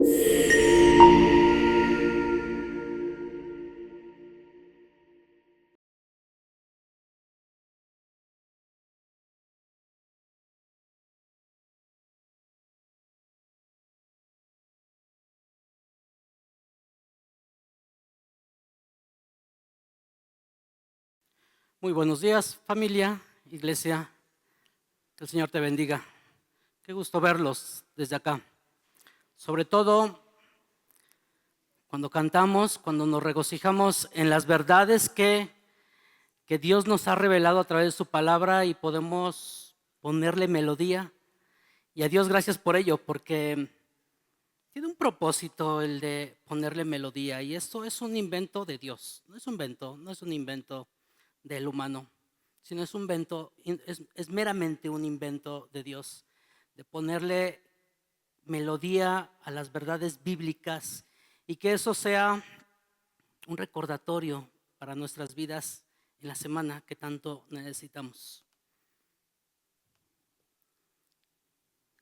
Muy buenos días, familia, iglesia, que el Señor te bendiga. Qué gusto verlos desde acá. Sobre todo cuando cantamos, cuando nos regocijamos en las verdades que Dios nos ha revelado a través de su palabra y podemos ponerle melodía. Y a Dios gracias por ello, porque tiene un propósito el de ponerle melodía. Y esto es un invento de Dios, no es un invento del humano, sino es es meramente un invento de Dios, de ponerle melodía a las verdades bíblicas y que eso sea un recordatorio para nuestras vidas en la semana que tanto necesitamos.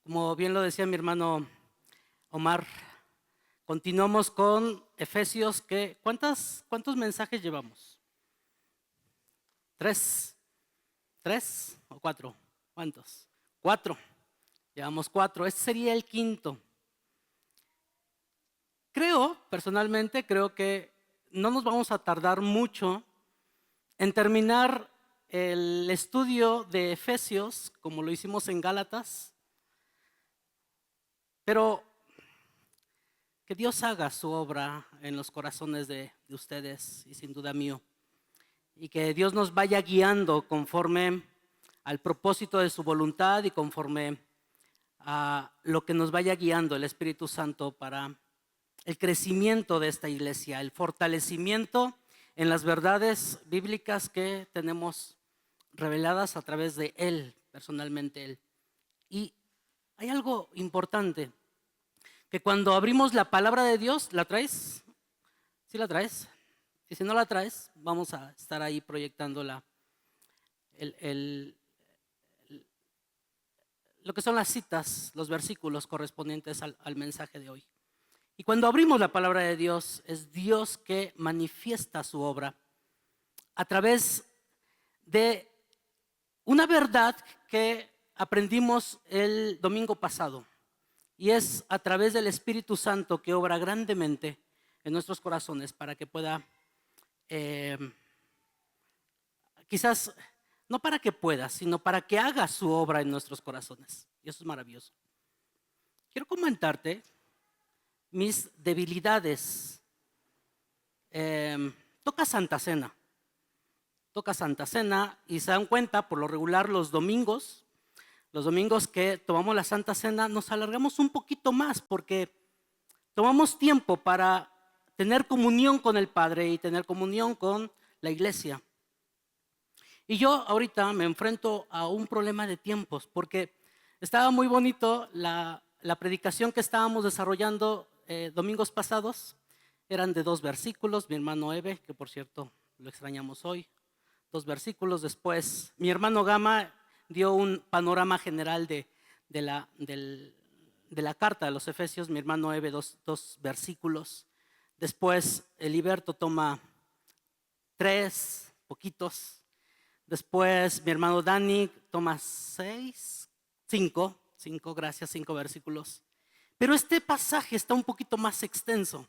Como bien lo decía mi hermano Omar, continuamos con Efesios. ¿Cuántos mensajes llevamos? ¿Tres o cuatro? ¿Cuántos? Cuatro. Llevamos cuatro. Este sería el quinto. Personalmente creo que no nos vamos a tardar mucho en terminar el estudio de Efesios, como lo hicimos en Gálatas, pero que Dios haga su obra en los corazones de ustedes y sin duda mío, y que Dios nos vaya guiando conforme al propósito de su voluntad y conforme a lo que nos vaya guiando el Espíritu Santo para el crecimiento de esta iglesia, el fortalecimiento en las verdades bíblicas que tenemos reveladas a través de Él, personalmente Él. Y hay algo importante, que cuando abrimos la palabra de Dios, ¿la traes? ¿Sí la traes? Y si no la traes, vamos a estar ahí proyectando lo que son las citas, los versículos correspondientes al mensaje de hoy. Y cuando abrimos la palabra de Dios, es Dios que manifiesta su obra a través de una verdad que aprendimos el domingo pasado. Y es a través del Espíritu Santo que obra grandemente en nuestros corazones para que pueda, quizás, no para que pueda, sino para que haga su obra en nuestros corazones. Y eso es maravilloso. Quiero comentarte mis debilidades. Toca Santa Cena. Y se dan cuenta, por lo regular los domingos que tomamos la Santa Cena, nos alargamos un poquito más porque tomamos tiempo para tener comunión con el Padre y tener comunión con la iglesia. Y yo ahorita me enfrento a un problema de tiempos porque estaba muy bonito la predicación que estábamos desarrollando domingos pasados. Eran de 2 versículos, mi hermano Eve, que por cierto lo extrañamos hoy, 2 versículos. Después mi hermano Gama dio un panorama general de la carta de los Efesios, mi hermano Eve 2 versículos. Después Eliberto toma 3 poquitos. Después mi hermano Dani toma 5 versículos. Pero este pasaje está un poquito más extenso.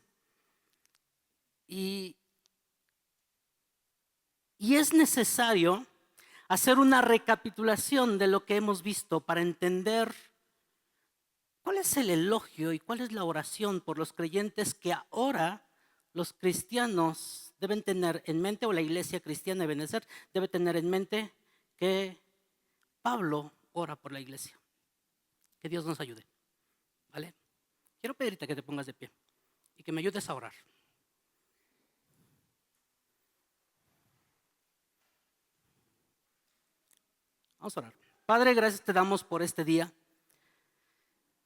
Y es necesario hacer una recapitulación de lo que hemos visto para entender cuál es el elogio y cuál es la oración por los creyentes que ahora los cristianos deben tener en mente, o la iglesia cristiana debe tener en mente que Pablo ora por la iglesia. Que Dios nos ayude, ¿vale? Quiero pedirte que te pongas de pie y que me ayudes a orar. Vamos a orar. Padre, gracias te damos por este día.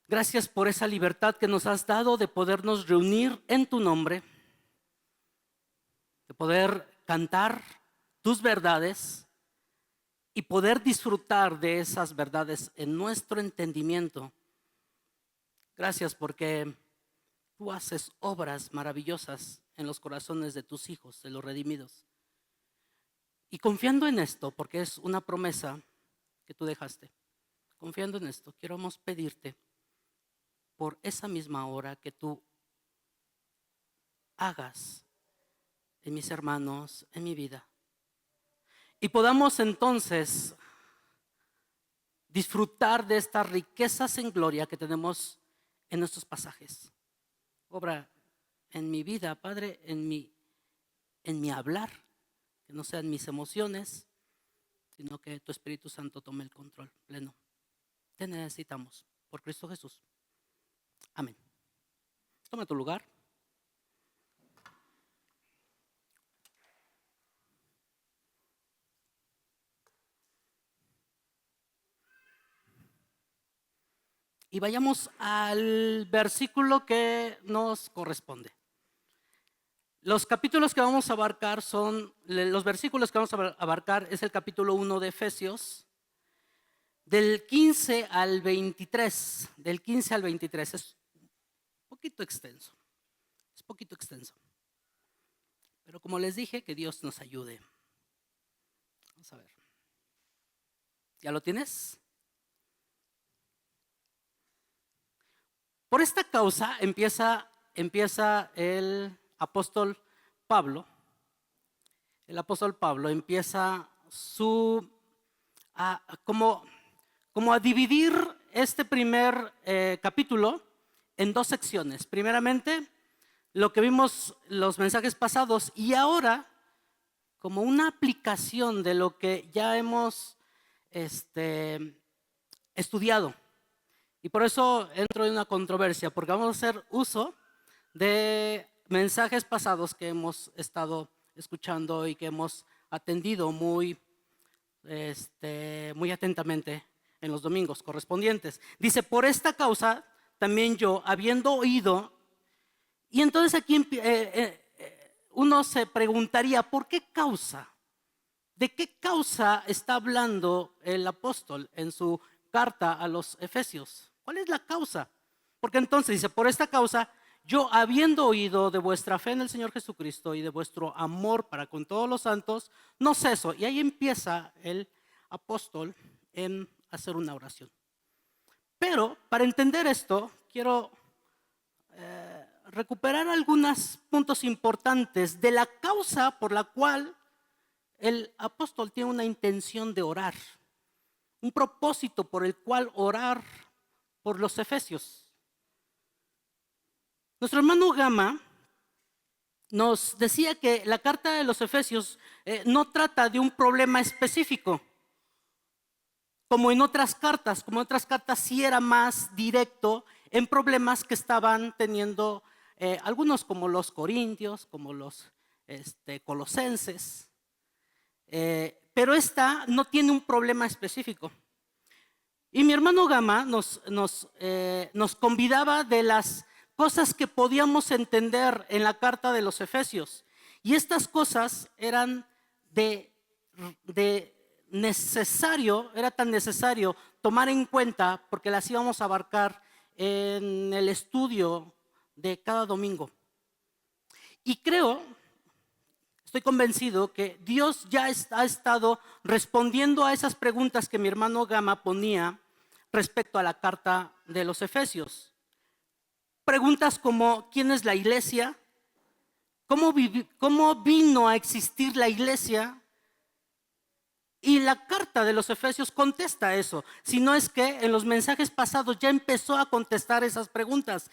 Gracias por esa libertad que nos has dado de podernos reunir en tu nombre, de poder cantar tus verdades y poder disfrutar de esas verdades en nuestro entendimiento. Gracias porque tú haces obras maravillosas en los corazones de tus hijos, de los redimidos. Y confiando en esto, porque es una promesa que tú dejaste, confiando en esto, queremos pedirte por esa misma hora que tú hagas en mis hermanos, en mi vida. Y podamos entonces disfrutar de estas riquezas en gloria que tenemos en estos pasajes. Obra en mi vida, Padre, en mi hablar, que no sean mis emociones, sino que tu Espíritu Santo tome el control pleno. Te necesitamos, por Cristo Jesús. Amén. Toma tu lugar. Y vayamos al versículo que nos corresponde. Los capítulos que vamos a abarcar los versículos que vamos a abarcar es el capítulo 1 de Efesios, del 15 al 23, del 15 al 23. Es un poquito extenso, pero como les dije, que Dios nos ayude. Vamos a ver. ¿Ya lo tienes? Por esta causa empieza el apóstol Pablo. El apóstol Pablo empieza como a dividir este primer capítulo en dos secciones. Primeramente, lo que vimos los mensajes pasados, y ahora como una aplicación de lo que ya hemos estudiado. Y por eso entro en una controversia, porque vamos a hacer uso de mensajes pasados que hemos estado escuchando y que hemos atendido muy atentamente en los domingos correspondientes. Dice, por esta causa también yo, habiendo oído, y entonces aquí uno se preguntaría, ¿por qué causa? ¿De qué causa está hablando el apóstol en su carta a los Efesios? ¿Cuál es la causa? Porque entonces dice, por esta causa, yo habiendo oído de vuestra fe en el Señor Jesucristo y de vuestro amor para con todos los santos, no ceso. Y ahí empieza el apóstol en hacer una oración. Pero para entender esto, quiero recuperar algunos puntos importantes de la causa por la cual el apóstol tiene una intención de orar, un propósito por el cual orar por los efesios. Nuestro hermano Gama nos decía que la carta de los Efesios no trata de un problema específico, como en otras cartas. Como en otras cartas sí era más directo en problemas que estaban teniendo algunos, como los corintios, como los colosenses. Pero esta no tiene un problema específico. Y mi hermano Gama nos convidaba de las cosas que podíamos entender en la carta de los Efesios. Y estas cosas eran era tan necesario tomar en cuenta, porque las íbamos a abarcar en el estudio de cada domingo. Y estoy convencido que Dios ya ha estado respondiendo a esas preguntas que mi hermano Gama ponía respecto a la carta de los Efesios. Preguntas como, ¿quién es la iglesia? ¿Cómo vino a existir la iglesia? Y la carta de los Efesios contesta eso. Si no es que en los mensajes pasados ya empezó a contestar esas preguntas.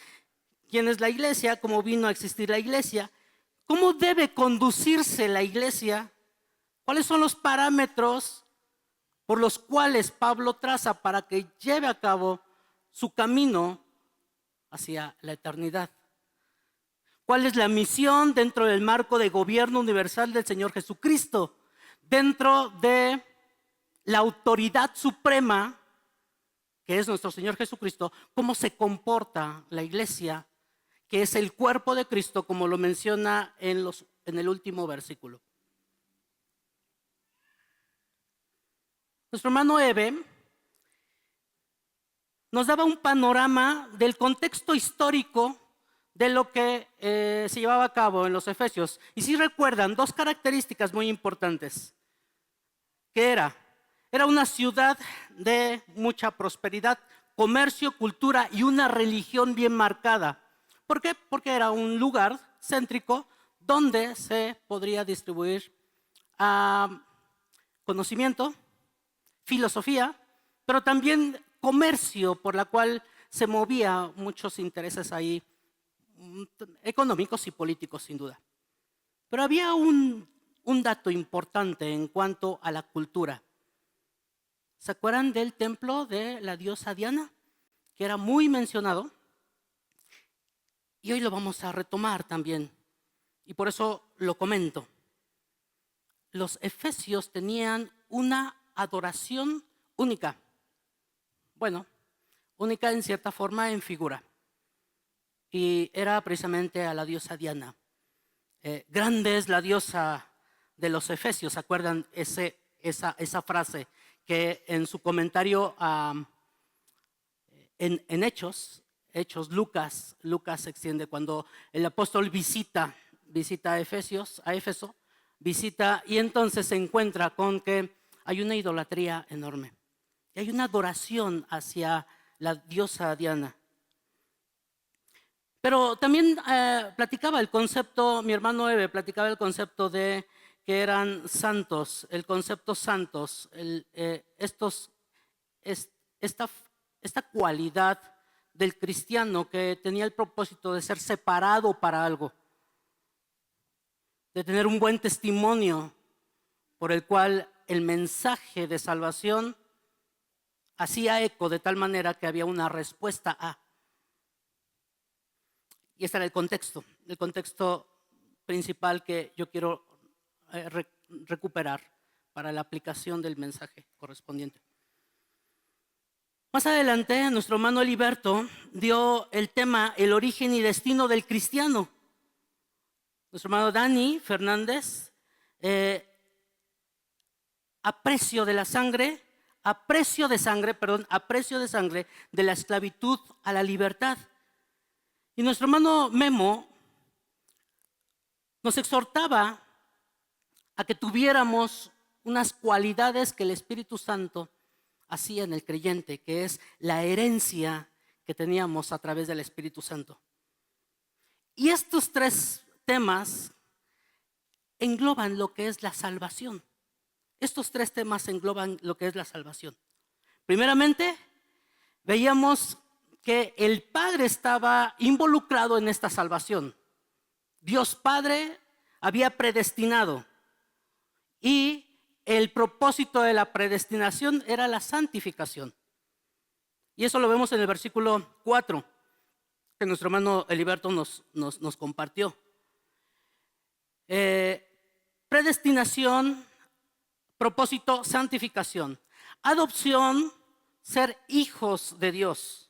¿Quién es la iglesia? ¿Cómo vino a existir la iglesia? ¿Cómo debe conducirse la iglesia? ¿Cuáles son los parámetros por los cuales Pablo traza para que lleve a cabo su camino hacia la eternidad? ¿Cuál es la misión dentro del marco de gobierno universal del Señor Jesucristo? Dentro de la autoridad suprema que es nuestro Señor Jesucristo, ¿cómo se comporta la iglesia, que es el cuerpo de Cristo, como lo menciona en el último versículo? Nuestro hermano Ebe nos daba un panorama del contexto histórico de lo que se llevaba a cabo en los Efesios. Y si recuerdan, dos características muy importantes. ¿Qué era? Era una ciudad de mucha prosperidad, comercio, cultura y una religión bien marcada. ¿Por qué? Porque era un lugar céntrico donde se podría distribuir conocimiento, filosofía, pero también comercio, por la cual se movía muchos intereses ahí, económicos y políticos sin duda. Pero había un dato importante en cuanto a la cultura. ¿Se acuerdan del templo de la diosa Diana? Que era muy mencionado. Y hoy lo vamos a retomar también. Y por eso lo comento. Los efesios tenían una adoración única. Bueno, única en cierta forma en figura. Y era precisamente a la diosa Diana. Grande es la diosa de los efesios. ¿Se acuerdan esa frase que en su comentario en Hechos, Lucas se extiende cuando el apóstol visita a Éfeso, visita y entonces se encuentra con que hay una idolatría enorme. Y hay una adoración hacia la diosa Diana. Pero también platicaba el concepto, mi hermano Eve platicaba el concepto de que eran santos, el concepto santos, esta cualidad del cristiano que tenía el propósito de ser separado para algo, de tener un buen testimonio por el cual el mensaje de salvación hacía eco de tal manera que había una respuesta a. Y este era el contexto principal que yo quiero recuperar para la aplicación del mensaje correspondiente. Más adelante, nuestro hermano Heriberto dio el tema, el origen y destino del cristiano. Nuestro hermano Dani Fernández, aprecio de sangre de la esclavitud a la libertad. Y nuestro hermano Memo nos exhortaba a que tuviéramos unas cualidades que el Espíritu Santo hacía en el creyente, que es la herencia que teníamos a través del Espíritu Santo. Y estos tres temas engloban lo que es la salvación. Estos tres temas engloban lo que es la salvación. Primeramente, veíamos que el Padre estaba involucrado en esta salvación. Dios Padre había predestinado y el propósito de la predestinación era la santificación. Y eso lo vemos en el versículo 4 que nuestro hermano Heriberto nos compartió. Predestinación, propósito, santificación. Adopción, ser hijos de Dios.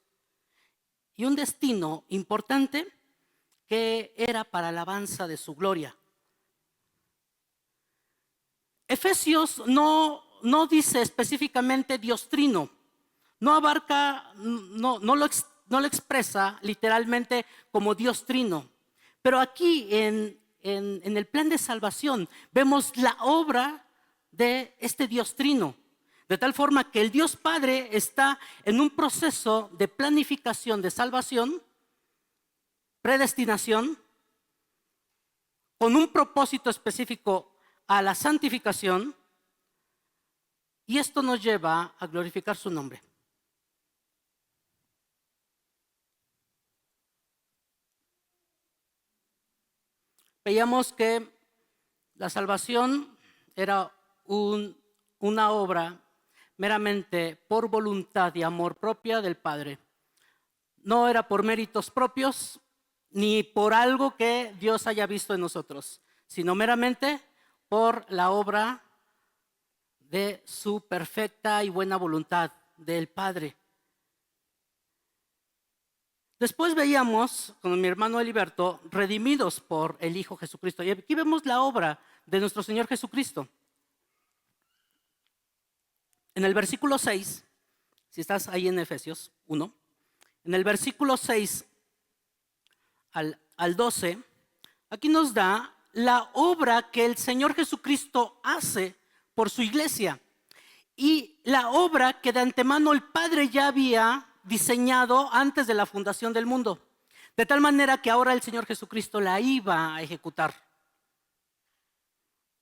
Y un destino importante que era para alabanza de su gloria. Efesios no dice específicamente Dios Trino, no abarca, no lo expresa literalmente como Dios Trino, pero aquí en el plan de salvación vemos la obra de este Dios Trino, de tal forma que el Dios Padre está en un proceso de planificación de salvación, predestinación, con un propósito específico a la santificación, y esto nos lleva a glorificar su nombre. Veíamos que la salvación era una obra meramente por voluntad y amor propia del Padre. No era por méritos propios ni por algo que Dios haya visto en nosotros, sino meramente por la obra de su perfecta y buena voluntad del Padre. Después veíamos con mi hermano Heriberto, redimidos por el Hijo Jesucristo. Y aquí vemos la obra de nuestro Señor Jesucristo. En el versículo 6, si estás ahí en Efesios 1, en el versículo 6 al 12, aquí nos da la obra que el Señor Jesucristo hace por su iglesia y la obra que de antemano el Padre ya había diseñado antes de la fundación del mundo, de tal manera que ahora el Señor Jesucristo la iba a ejecutar.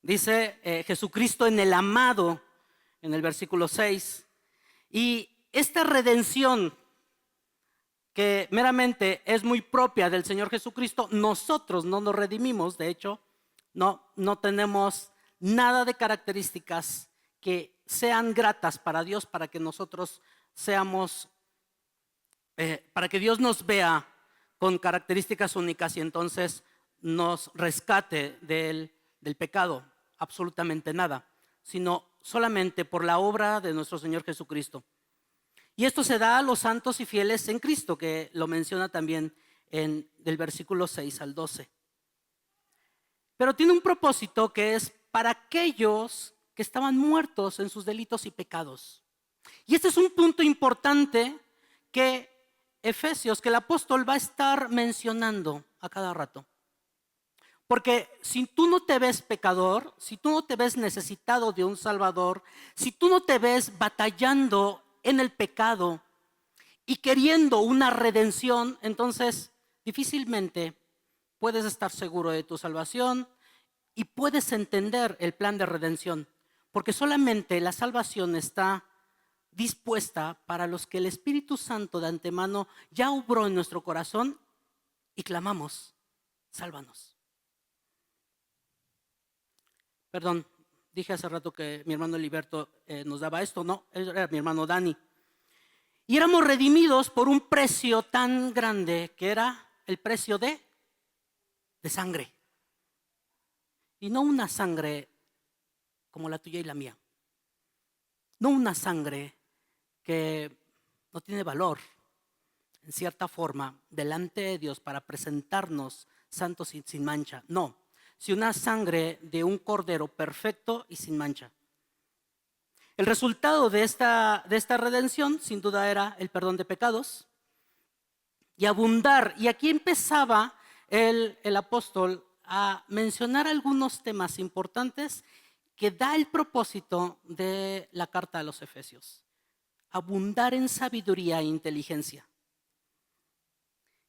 Dice Jesucristo en el amado, en el versículo 6, y esta redención que meramente es muy propia del Señor Jesucristo, nosotros no nos redimimos. De hecho, no tenemos nada de características que sean gratas para Dios, para que nosotros seamos, para que Dios nos vea con características únicas y entonces nos rescate del pecado. Absolutamente nada, sino solamente por la obra de nuestro Señor Jesucristo. Y esto se da a los santos y fieles en Cristo, que lo menciona también del versículo 6 al 12. Pero tiene un propósito que es para aquellos que estaban muertos en sus delitos y pecados. Y este es un punto importante que Efesios, que el apóstol va a estar mencionando a cada rato. Porque si tú no te ves pecador, si tú no te ves necesitado de un Salvador, si tú no te ves batallando en el pecado y queriendo una redención, entonces difícilmente puedes estar seguro de tu salvación y puedes entender el plan de redención. Porque solamente la salvación está dispuesta para los que el Espíritu Santo de antemano ya obró en nuestro corazón y clamamos, sálvanos. Perdón, dije hace rato que mi hermano Heriberto nos daba esto. No, era mi hermano Dani. Y éramos redimidos por un precio tan grande que era el precio de sangre. Y no una sangre como la tuya y la mía. No una sangre que no tiene valor, en cierta forma, delante de Dios para presentarnos santos y sin mancha. No. Si una sangre de un cordero perfecto y sin mancha. El resultado de esta redención, sin duda, era el perdón de pecados y abundar. Y aquí empezaba el apóstol a mencionar algunos temas importantes que da el propósito de la carta a los Efesios. Abundar en sabiduría e inteligencia.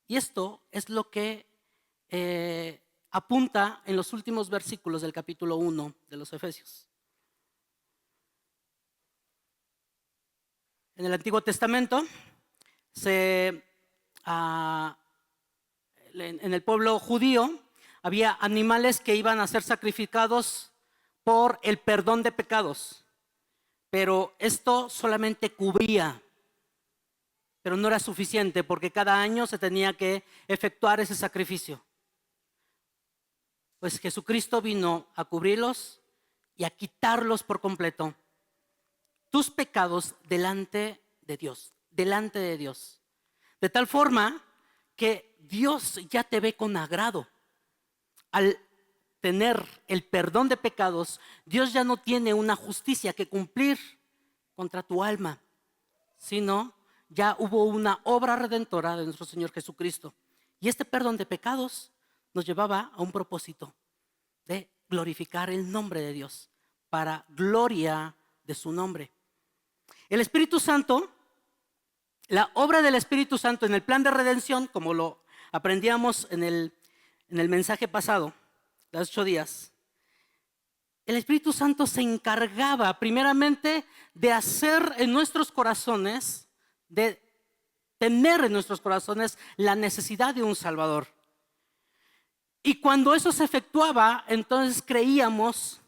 Y esto es lo que apunta en los últimos versículos del capítulo 1 de los Efesios. En el Antiguo Testamento, en el pueblo judío, había animales que iban a ser sacrificados por el perdón de pecados. Pero esto solamente cubría, pero no era suficiente porque cada año se tenía que efectuar ese sacrificio. Pues Jesucristo vino a cubrirlos y a quitarlos por completo. Tus pecados delante de Dios, delante de Dios. De tal forma que Dios ya te ve con agrado. Al tener el perdón de pecados, Dios ya no tiene una justicia que cumplir contra tu alma, sino ya hubo una obra redentora de nuestro Señor Jesucristo. Y este perdón de pecados nos llevaba a un propósito de glorificar el nombre de Dios, para gloria de su nombre. El Espíritu Santo, la obra del Espíritu Santo en el plan de redención, como lo aprendíamos en el mensaje pasado, de los 8 días, el Espíritu Santo se encargaba primeramente de hacer en nuestros corazones, de tener en nuestros corazones la necesidad de un Salvador. Y cuando eso se efectuaba, entonces creíamos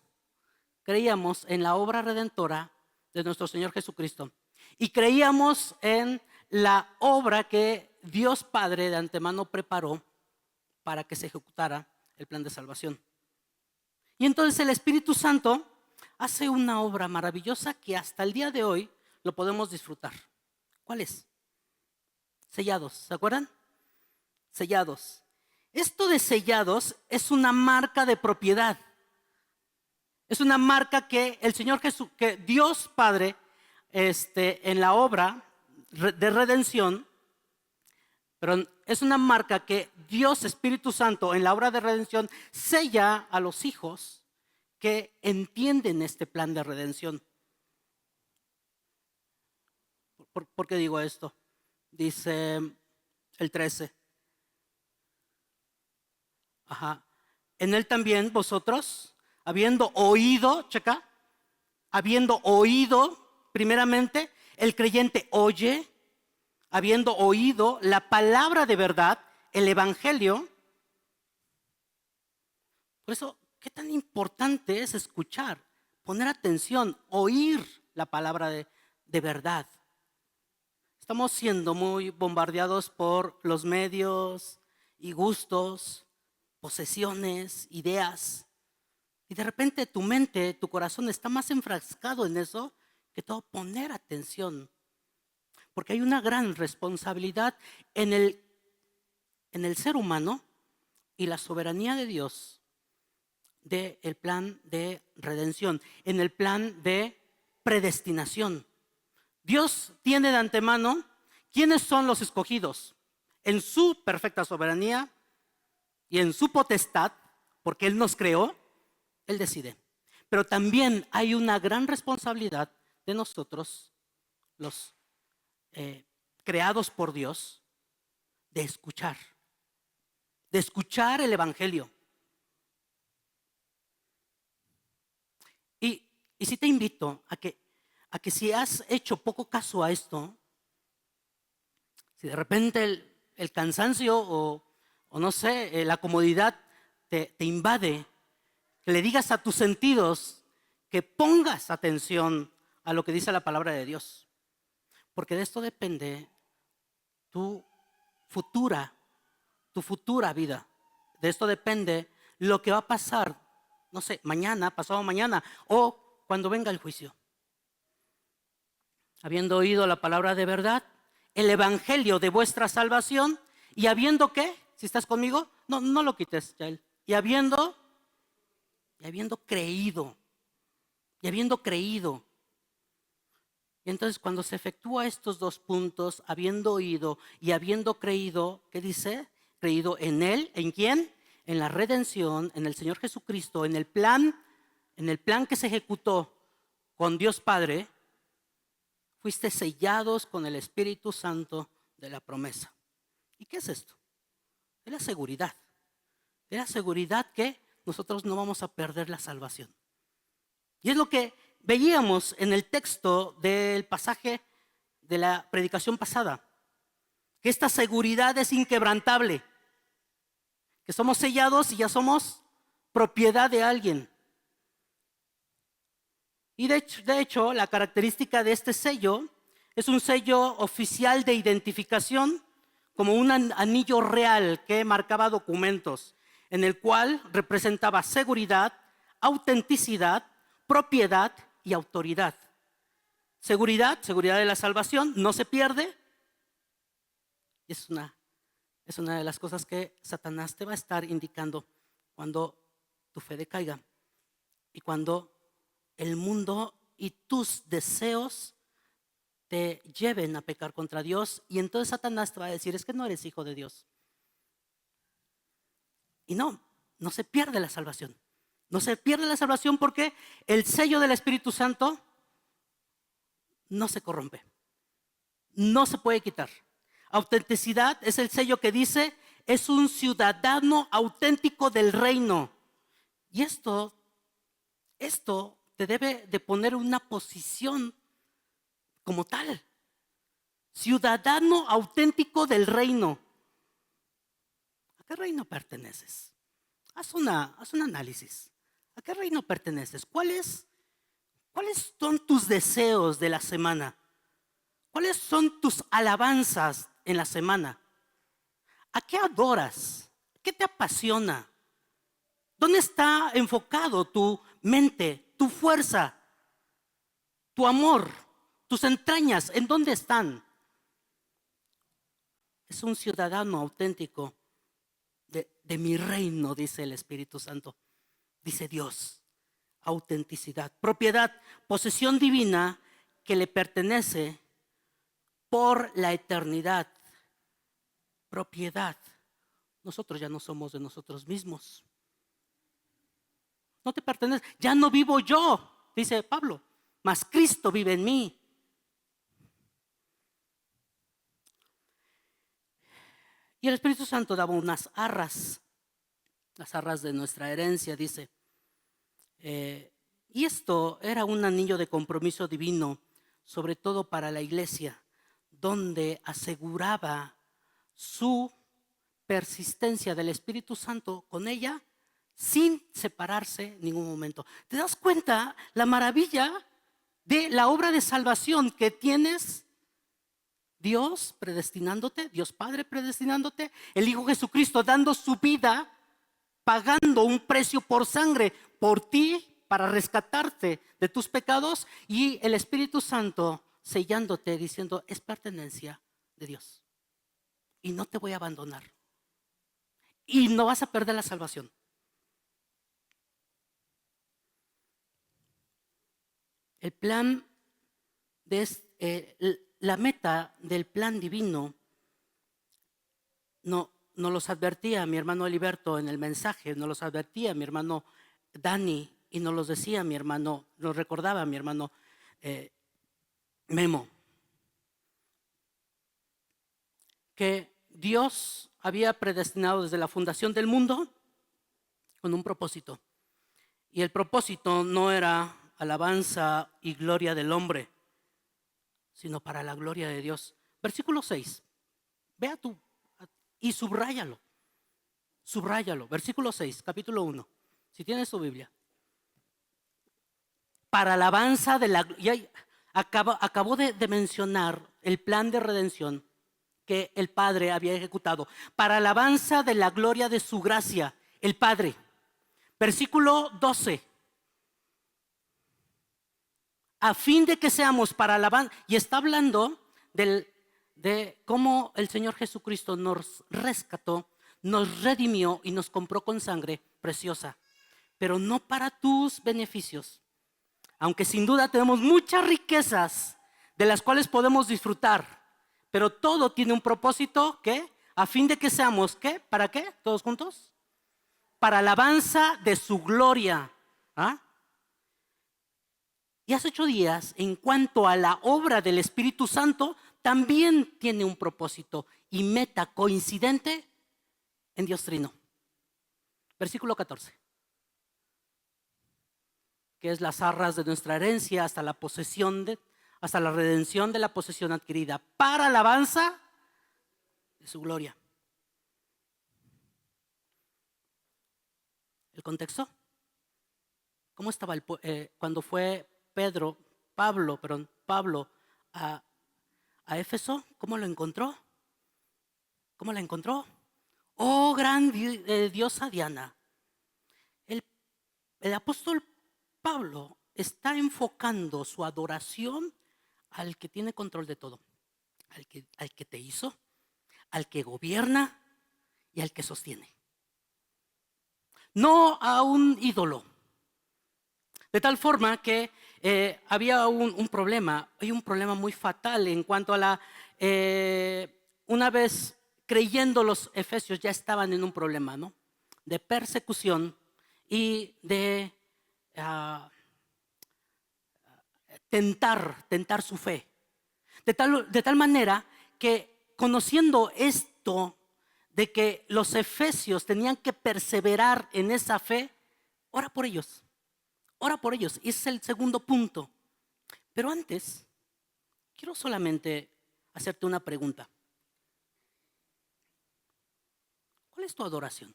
en la obra redentora de nuestro Señor Jesucristo. Y creíamos en la obra que Dios Padre de antemano preparó para que se ejecutara el plan de salvación. Y entonces el Espíritu Santo hace una obra maravillosa que hasta el día de hoy lo podemos disfrutar. ¿Cuál es? Sellados, ¿se acuerdan? Sellados. Esto de sellados es una marca de propiedad. Es una marca que el Señor Jesús, que Dios Padre, en la obra de redención, Pero es una marca que Dios Espíritu Santo en la obra de redención sella a los hijos que entienden este plan de redención. ¿Por qué digo esto? Dice el 13. En él también vosotros, habiendo oído, checa, habiendo oído, primeramente, el creyente oye, habiendo oído la palabra de verdad, el evangelio. Por eso, ¿qué tan importante es escuchar, poner atención, oír la palabra de verdad? Estamos siendo muy bombardeados por los medios y gustos, posesiones, ideas. Y de repente tu mente, tu corazón está más enfrascado en eso que todo poner atención. Porque hay una gran responsabilidad en el ser humano y la soberanía de Dios del plan de redención, en el plan de predestinación. Dios tiene de antemano quiénes son los escogidos en su perfecta soberanía y en su potestad, porque Él nos creó, Él decide. Pero también hay una gran responsabilidad de nosotros, los creados por Dios, de escuchar el evangelio. Y sí te invito a que si has hecho poco caso a esto, si de repente el cansancio o no sé, la comodidad te invade, que le digas a tus sentidos que pongas atención a lo que dice la palabra de Dios. Porque de esto depende tu futura vida. De esto depende lo que va a pasar, no sé, mañana, pasado mañana o cuando venga el juicio. Habiendo oído la palabra de verdad, el evangelio de vuestra salvación, y habiendo ¿qué? Si estás conmigo, no lo quites, Yael. Y habiendo creído. Y entonces cuando se efectúa estos dos puntos, habiendo oído y habiendo creído, ¿qué dice? Creído en Él, ¿en quién? En la redención, en el Señor Jesucristo, en el plan que se ejecutó con Dios Padre, fuiste sellados con el Espíritu Santo de la promesa. ¿Y qué es esto? Es la seguridad. Es la seguridad que nosotros no vamos a perder la salvación. Y es lo que veíamos en el texto del pasaje de la predicación pasada, que esta seguridad es inquebrantable, que somos sellados y ya somos propiedad de alguien. Y de hecho, la característica de este sello es un sello oficial de identificación, como un anillo real que marcaba documentos, en el cual representaba seguridad, autenticidad, propiedad y autoridad. Seguridad de la salvación, no se pierde. Es una de las cosas que Satanás te va a estar indicando cuando tu fe decaiga y cuando el mundo y tus deseos te lleven a pecar contra Dios, y entonces Satanás te va a decir, es que no eres hijo de Dios. Y no se pierde la salvación. No se pierde la salvación porque el sello del Espíritu Santo no se corrompe. No se puede quitar. Autenticidad es el sello que dice, es un ciudadano auténtico del reino. Y esto te debe de poner una posición como tal. Ciudadano auténtico del reino. ¿A qué reino perteneces? Haz un análisis. ¿A qué reino perteneces? ¿Cuáles son tus deseos de la semana? ¿Cuáles son tus alabanzas en la semana? ¿A qué adoras? ¿Qué te apasiona? ¿Dónde está enfocado tu mente, tu fuerza, tu amor, tus entrañas? ¿En dónde están? Es un ciudadano auténtico de mi reino, dice el Espíritu Santo. Dice Dios. Autenticidad, propiedad, posesión divina que le pertenece por la eternidad. propiedad. Nosotros ya no somos de nosotros mismos. No te pertenece. Ya no vivo yo, dice Pablo, mas Cristo vive en mí. Y el Espíritu Santo daba unas arras, las arras de nuestra herencia, dice. Y esto era un anillo de compromiso divino, sobre todo para la iglesia, donde aseguraba su persistencia del Espíritu Santo con ella sin separarse en ningún momento. ¿Te das cuenta la maravilla de la obra de salvación que tienes? Dios predestinándote, Dios Padre predestinándote, el Hijo Jesucristo dando su vida, pagando un precio por sangre por ti para rescatarte de tus pecados, y el Espíritu Santo sellándote diciendo: es pertenencia de Dios y no te voy a abandonar y no vas a perder la salvación. El plan la meta del plan divino nos los advertía mi hermano Eliberto en el mensaje, nos los advertía mi hermano Dani, y nos los decía mi hermano, nos recordaba mi hermano Memo, que Dios había predestinado desde la fundación del mundo con un propósito. Y el propósito no era alabanza y gloria del hombre, sino para la gloria de Dios. Versículo 6. Vea tú y subráyalo. Versículo 6, capítulo 1. Si tienes tu Biblia. Para alabanza de la... Acabo de mencionar el plan de redención que el Padre había ejecutado. Para alabanza de la gloria de su gracia, el Padre. Versículo 12. A fin de que seamos para alabanza. Y está hablando de cómo el Señor Jesucristo nos rescató, nos redimió y nos compró con sangre preciosa. Pero no para tus beneficios. Aunque sin duda tenemos muchas riquezas de las cuales podemos disfrutar. Pero todo tiene un propósito, ¿qué? A fin de que seamos, ¿qué? ¿Para qué? ¿Todos juntos? Para alabanza de su gloria. ¿Ah? Y hace 8 días, en cuanto a la obra del Espíritu Santo, también tiene un propósito y meta coincidente en Dios Trino. Versículo 14. Que es las arras de nuestra herencia hasta la hasta la redención de la posesión adquirida, para alabanza de su gloria. ¿El contexto? ¿Cómo estaba cuando fue Pablo a Éfeso? ¿Cómo lo encontró? ¿Cómo la encontró? Oh, gran diosa Diana. El apóstol Pablo está enfocando su adoración al que tiene control de todo, al que te hizo, al que gobierna y al que sostiene. No a un ídolo. De tal forma que había un problema, hay un problema muy fatal en cuanto a una vez creyendo los efesios ya estaban en un problema, ¿no? De persecución y de tentar su fe. De tal manera que conociendo esto de que los efesios tenían que perseverar en esa fe, ora por ellos. Ora por ellos. Ese es el segundo punto. Pero antes, quiero solamente hacerte una pregunta. ¿Cuál es tu adoración?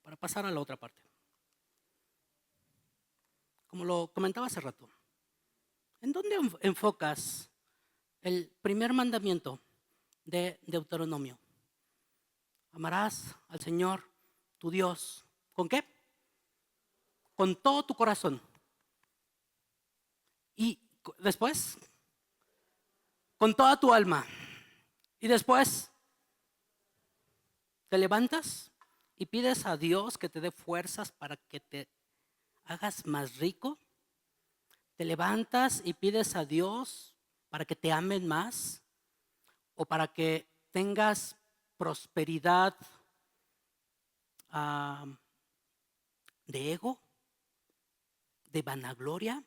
Para pasar a la otra parte. Como lo comentaba hace rato, ¿en dónde enfocas el primer mandamiento de Deuteronomio? Amarás al Señor, tu Dios. ¿Con qué? Con todo tu corazón. Y después, con toda tu alma. Y después, te levantas y pides a Dios que te dé fuerzas para que te hagas más rico. Te levantas y pides a Dios para que te amen más o para que tengas prosperidad de ego, de vanagloria.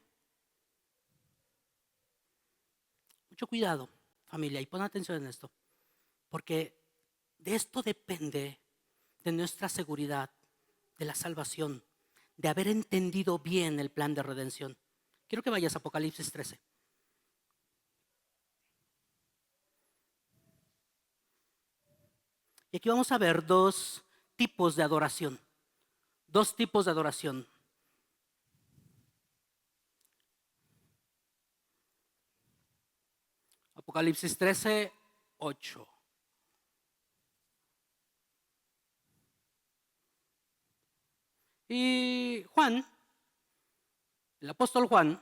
Mucho cuidado, familia, y pon atención en esto, porque de esto depende de nuestra seguridad, de la salvación, de haber entendido bien el plan de redención. Quiero que vayas a Apocalipsis 13. Y aquí vamos a ver dos tipos de adoración. Dos tipos de adoración. Apocalipsis 13, 8. Y Juan, el apóstol Juan,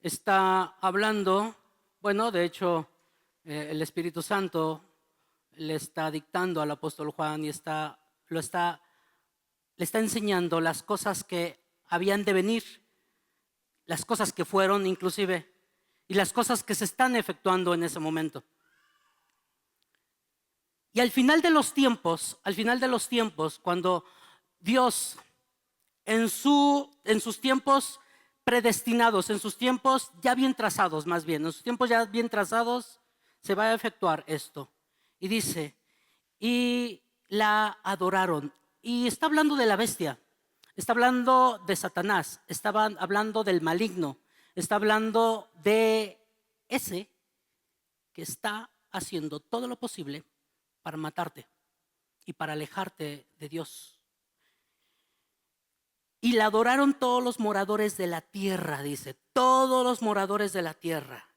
está hablando, bueno, de hecho, el Espíritu Santo le está dictando al apóstol Juan y le está enseñando las cosas que habían de venir, las cosas que fueron inclusive, y las cosas que se están efectuando en ese momento. Y al final de los tiempos, cuando Dios en sus tiempos predestinados, en sus tiempos ya bien trazados más bien, en sus tiempos ya bien trazados, se va a efectuar esto. Y dice, y la adoraron. Y está hablando de la bestia, está hablando de Satanás, está hablando del maligno, está hablando de ese que está haciendo todo lo posible para matarte y para alejarte de Dios. Y la adoraron todos los moradores de la tierra, dice, todos los moradores de la tierra,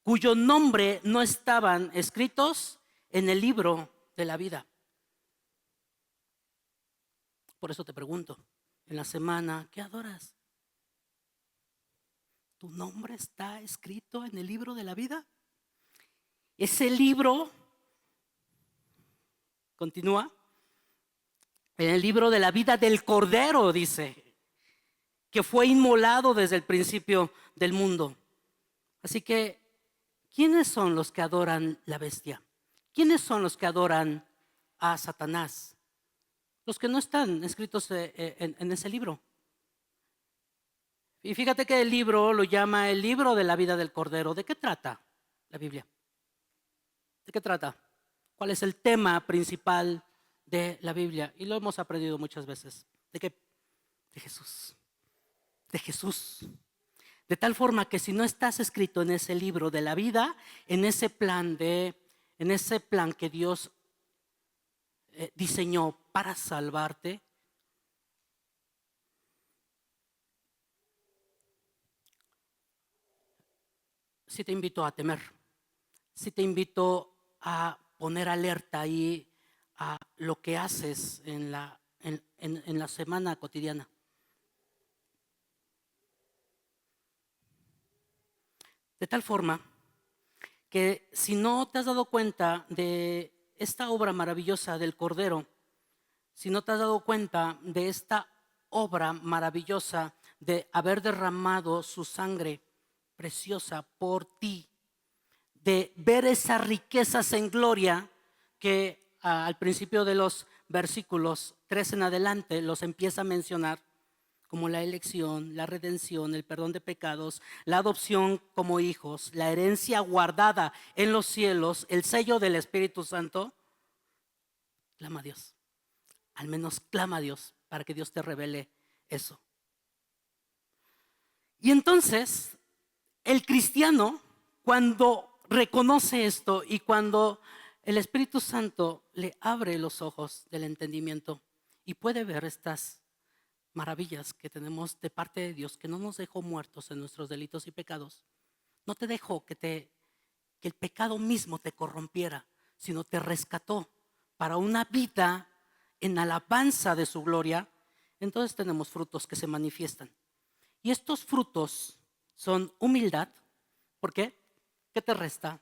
cuyo nombre no estaban escritos en el libro de la vida. Por eso te pregunto, en la semana, ¿qué adoras? ¿Tu nombre está escrito en el libro de la vida? Ese libro, continúa, en el libro de la vida del Cordero, dice, que fue inmolado desde el principio del mundo. Así que, ¿quiénes son los que adoran la bestia? ¿Quiénes son los que adoran a Satanás? Los que no están escritos en ese libro. Y fíjate que el libro lo llama el libro de la vida del Cordero. ¿De qué trata la Biblia? ¿De qué trata? ¿Cuál es el tema principal de la Biblia? Y lo hemos aprendido muchas veces. ¿De qué? De Jesús. De Jesús. De tal forma que si no estás escrito en ese libro de la vida, en ese plan que Dios diseñó para salvarte, sí te invito a temer, sí te invito a poner alerta ahí a lo que haces en la semana cotidiana. De tal forma que si no te has dado cuenta de esta obra maravillosa del Cordero, si no te has dado cuenta de esta obra maravillosa de haber derramado su sangre preciosa por ti, de ver esas riquezas en gloria que al principio de los versículos 3 en adelante los empieza a mencionar, como la elección, la redención, el perdón de pecados, la adopción como hijos, la herencia guardada en los cielos, el sello del Espíritu Santo. Clama a Dios, al menos clama a Dios para que Dios te revele eso. Y entonces, el cristiano, cuando reconoce esto y cuando el Espíritu Santo le abre los ojos del entendimiento y puede ver estas maravillas que tenemos de parte de Dios, que no nos dejó muertos en nuestros delitos y pecados, no te dejó que el pecado mismo te corrompiera, sino te rescató para una vida en alabanza de su gloria. Entonces tenemos frutos que se manifiestan. Y estos frutos son humildad. ¿Por qué? ¿Qué te resta?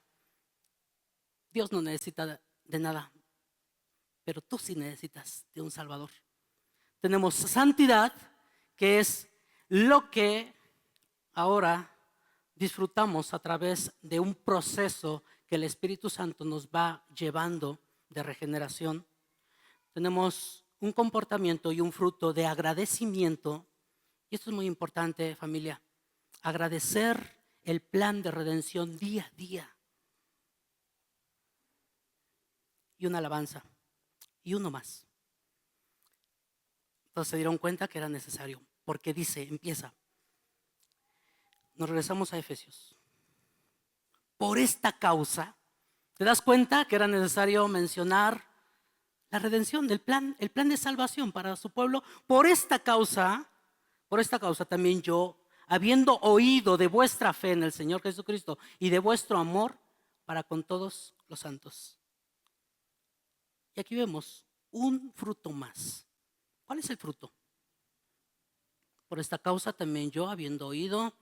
Dios no necesita de nada, pero tú sí necesitas de un Salvador. Tenemos santidad, que es lo que ahora disfrutamos a través de un proceso que el Espíritu Santo nos va llevando de regeneración, tenemos un comportamiento y un fruto de agradecimiento. Y esto es muy importante, familia. Agradecer el plan de redención día a día. Y una alabanza. Y uno más. Entonces se dieron cuenta que era necesario. Porque dice, empieza. Nos regresamos a Efesios. Por esta causa, ¿te das cuenta que era necesario mencionar la redención del plan, el plan de salvación para su pueblo? Por esta causa también yo, habiendo oído de vuestra fe en el Señor Jesucristo y de vuestro amor para con todos los santos. Y aquí vemos un fruto más. ¿Cuál es el fruto? Por esta causa también yo, habiendo oído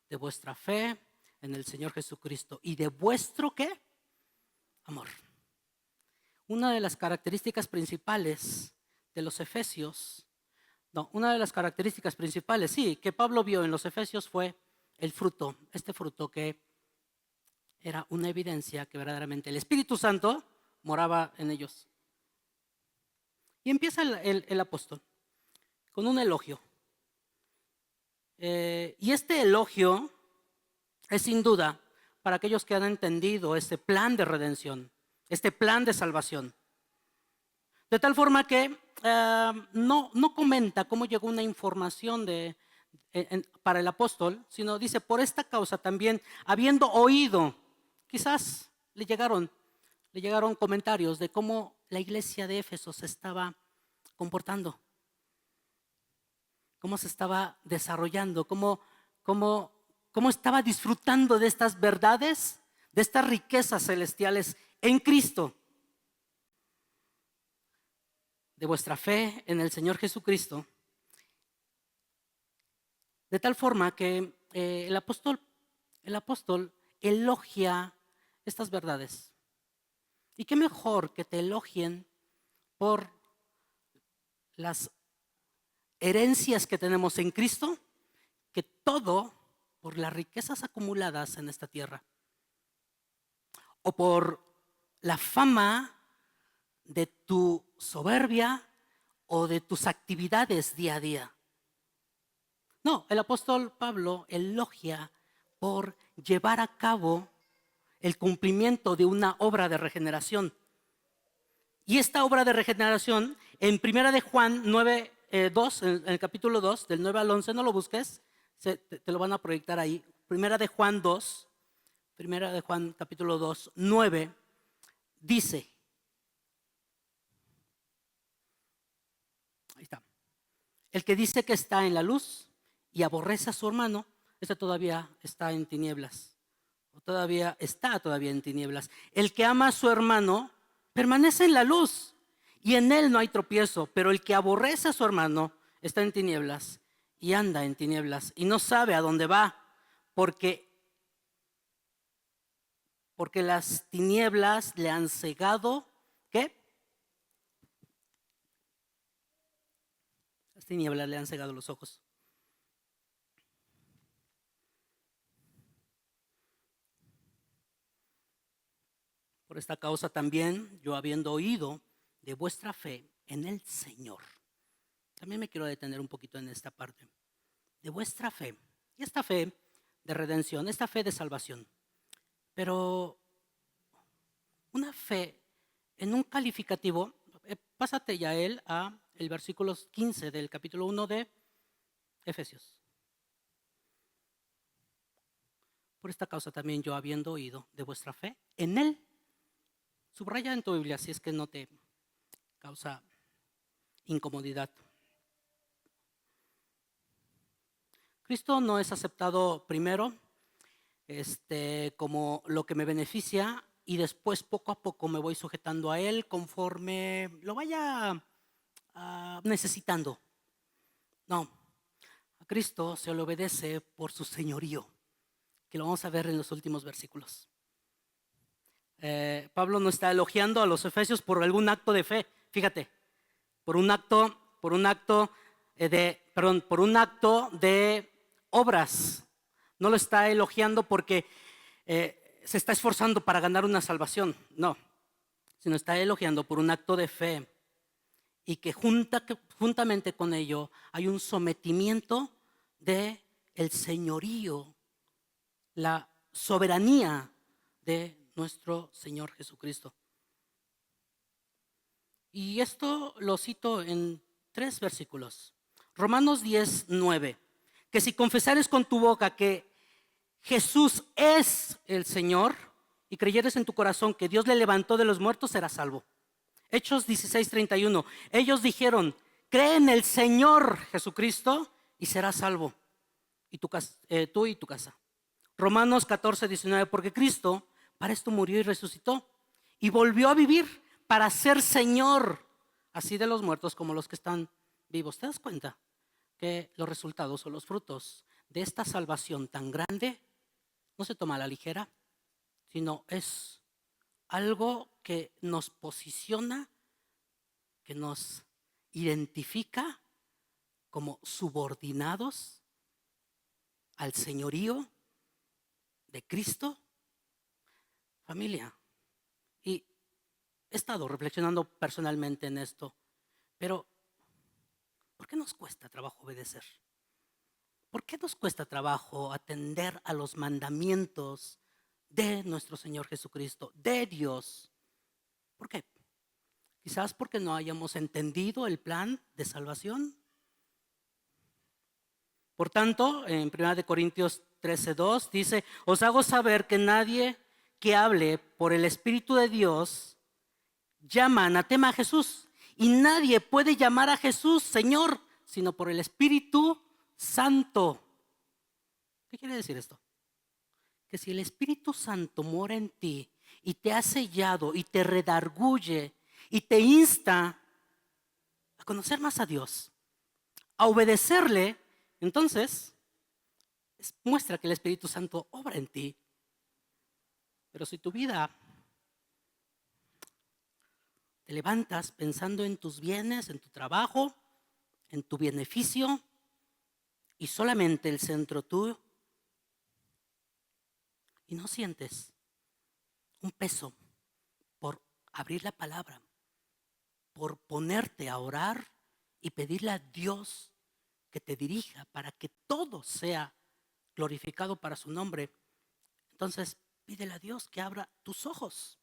de vuestra fe en el Señor Jesucristo y de vuestro ¿qué? Amor. Una de las características principales de los efesios, una de las características principales, sí, que Pablo vio en los efesios fue el fruto, este fruto que era una evidencia que verdaderamente el Espíritu Santo moraba en ellos. Y empieza el apóstol con un elogio. Y este elogio es sin duda para aquellos que han entendido este plan de redención, este plan de salvación. De tal forma que no comenta cómo llegó una información para el apóstol, sino dice, por esta causa también, habiendo oído, quizás le llegaron comentarios de cómo la iglesia de Éfeso se estaba comportando, cómo se estaba desarrollando, cómo estaba disfrutando de estas verdades, de estas riquezas celestiales en Cristo. De vuestra fe en el Señor Jesucristo, de tal forma que el apóstol elogia estas verdades. Y qué mejor que te elogien por las herencias que tenemos en Cristo, que todo por las riquezas acumuladas en esta tierra, o por la fama de tu soberbia o de tus actividades día a día. No, el apóstol Pablo elogia por llevar a cabo el cumplimiento de una obra de regeneración. Y esta obra de regeneración, en primera de Juan 9, 2, en el capítulo 2, del 9 al 11, no lo busques, te lo van a proyectar ahí. Primera de Juan 2, primera de Juan capítulo 2, 9, dice, ahí está, el que dice que está en la luz y aborrece a su hermano, ese todavía está en tinieblas, o todavía está en tinieblas. El que ama a su hermano permanece en la luz y en él no hay tropiezo, pero el que aborrece a su hermano está en tinieblas y anda en tinieblas y no sabe a dónde va, porque las tinieblas le han cegado. ¿Qué? Las tinieblas le han cegado los ojos. Por esta causa también, yo habiendo oído de vuestra fe en el Señor. También me quiero detener un poquito en esta parte. De vuestra fe. Y esta fe de redención, esta fe de salvación. Pero una fe en un calificativo, pásate ya a el versículo 15 del capítulo 1 de Efesios. Por esta causa también yo habiendo oído de vuestra fe en él. Subraya en tu Biblia si es que no te causa incomodidad. Cristo no es aceptado primero como lo que me beneficia y después poco a poco me voy sujetando a Él conforme lo vaya necesitando. No, a Cristo se le obedece por su señorío, que lo vamos a ver en los últimos versículos. Pablo no está elogiando a los efesios por algún acto de fe, fíjate, por un acto de obras. No lo está elogiando porque se está esforzando para ganar una salvación, no, sino está elogiando por un acto de fe y que juntamente con ello hay un sometimiento de el señorío, la soberanía de nuestro Señor Jesucristo. Y esto lo cito en 3 versículos. Romanos 10:9, que si confesares con tu boca que Jesús es el Señor y creyeres en tu corazón que Dios le levantó de los muertos, serás salvo. Hechos 16:31, ellos dijeron, cree en el Señor Jesucristo y serás salvo, y tú y tu casa. Romanos 14:19, porque Cristo para esto murió y resucitó y volvió a vivir para ser Señor, así de los muertos como los que están vivos. ¿Te das cuenta que los resultados o los frutos de esta salvación tan grande no se toma a la ligera, sino es algo que nos posiciona, que nos identifica como subordinados al señorío de Cristo? Familia, y he estado reflexionando personalmente en esto, pero ¿por qué nos cuesta trabajo obedecer? ¿Por qué nos cuesta trabajo atender a los mandamientos de nuestro Señor Jesucristo, de Dios? ¿Por qué? Quizás porque no hayamos entendido el plan de salvación. Por tanto, en 1 Corintios 13:2 dice, os hago saber que nadie que hable por el Espíritu de Dios llama anatema a Jesús, y nadie puede llamar a Jesús Señor, sino por el Espíritu Santo. ¿Qué quiere decir esto? Que si el Espíritu Santo mora en ti y te ha sellado y te redarguye y te insta a conocer más a Dios, a obedecerle, entonces muestra que el Espíritu Santo obra en ti. Pero si tu vida te levantas pensando en tus bienes, en tu trabajo, en tu beneficio y solamente el centro tuyo, y no sientes un peso por abrir la palabra, por ponerte a orar y pedirle a Dios que te dirija para que todo sea glorificado para su nombre, entonces pídele a Dios que abra tus ojos.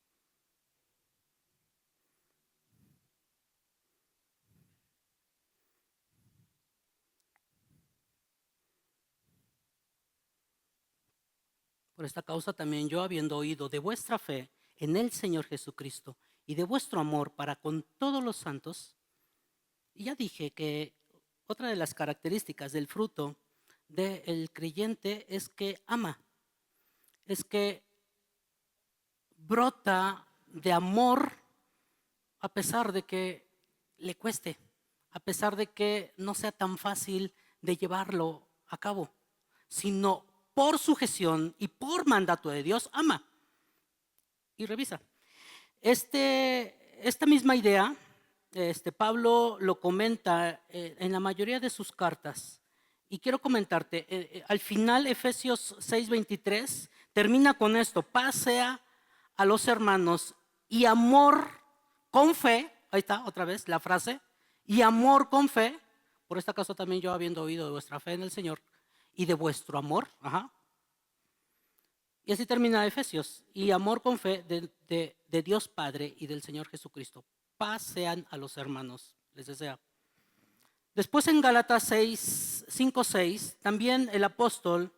Por esta causa también yo, habiendo oído de vuestra fe en el Señor Jesucristo y de vuestro amor para con todos los santos, y ya dije que otra de las características del fruto del creyente es que ama, es que brota de amor a pesar de que le cueste, a pesar de que no sea tan fácil de llevarlo a cabo, sino por sujeción y por mandato de Dios, ama. Y revisa. Esta misma idea, Pablo lo comenta en la mayoría de sus cartas. Y quiero comentarte, al final Efesios 6:23 termina con esto: paz sea a los hermanos y amor con fe. Ahí está otra vez la frase, y amor con fe. Por esta causa también yo, habiendo oído de vuestra fe en el Señor y de vuestro amor. Y así termina Efesios: y amor con fe de Dios Padre y del Señor Jesucristo. Paz sean a los hermanos, les desea. Después en Gálatas 5:6 también el apóstol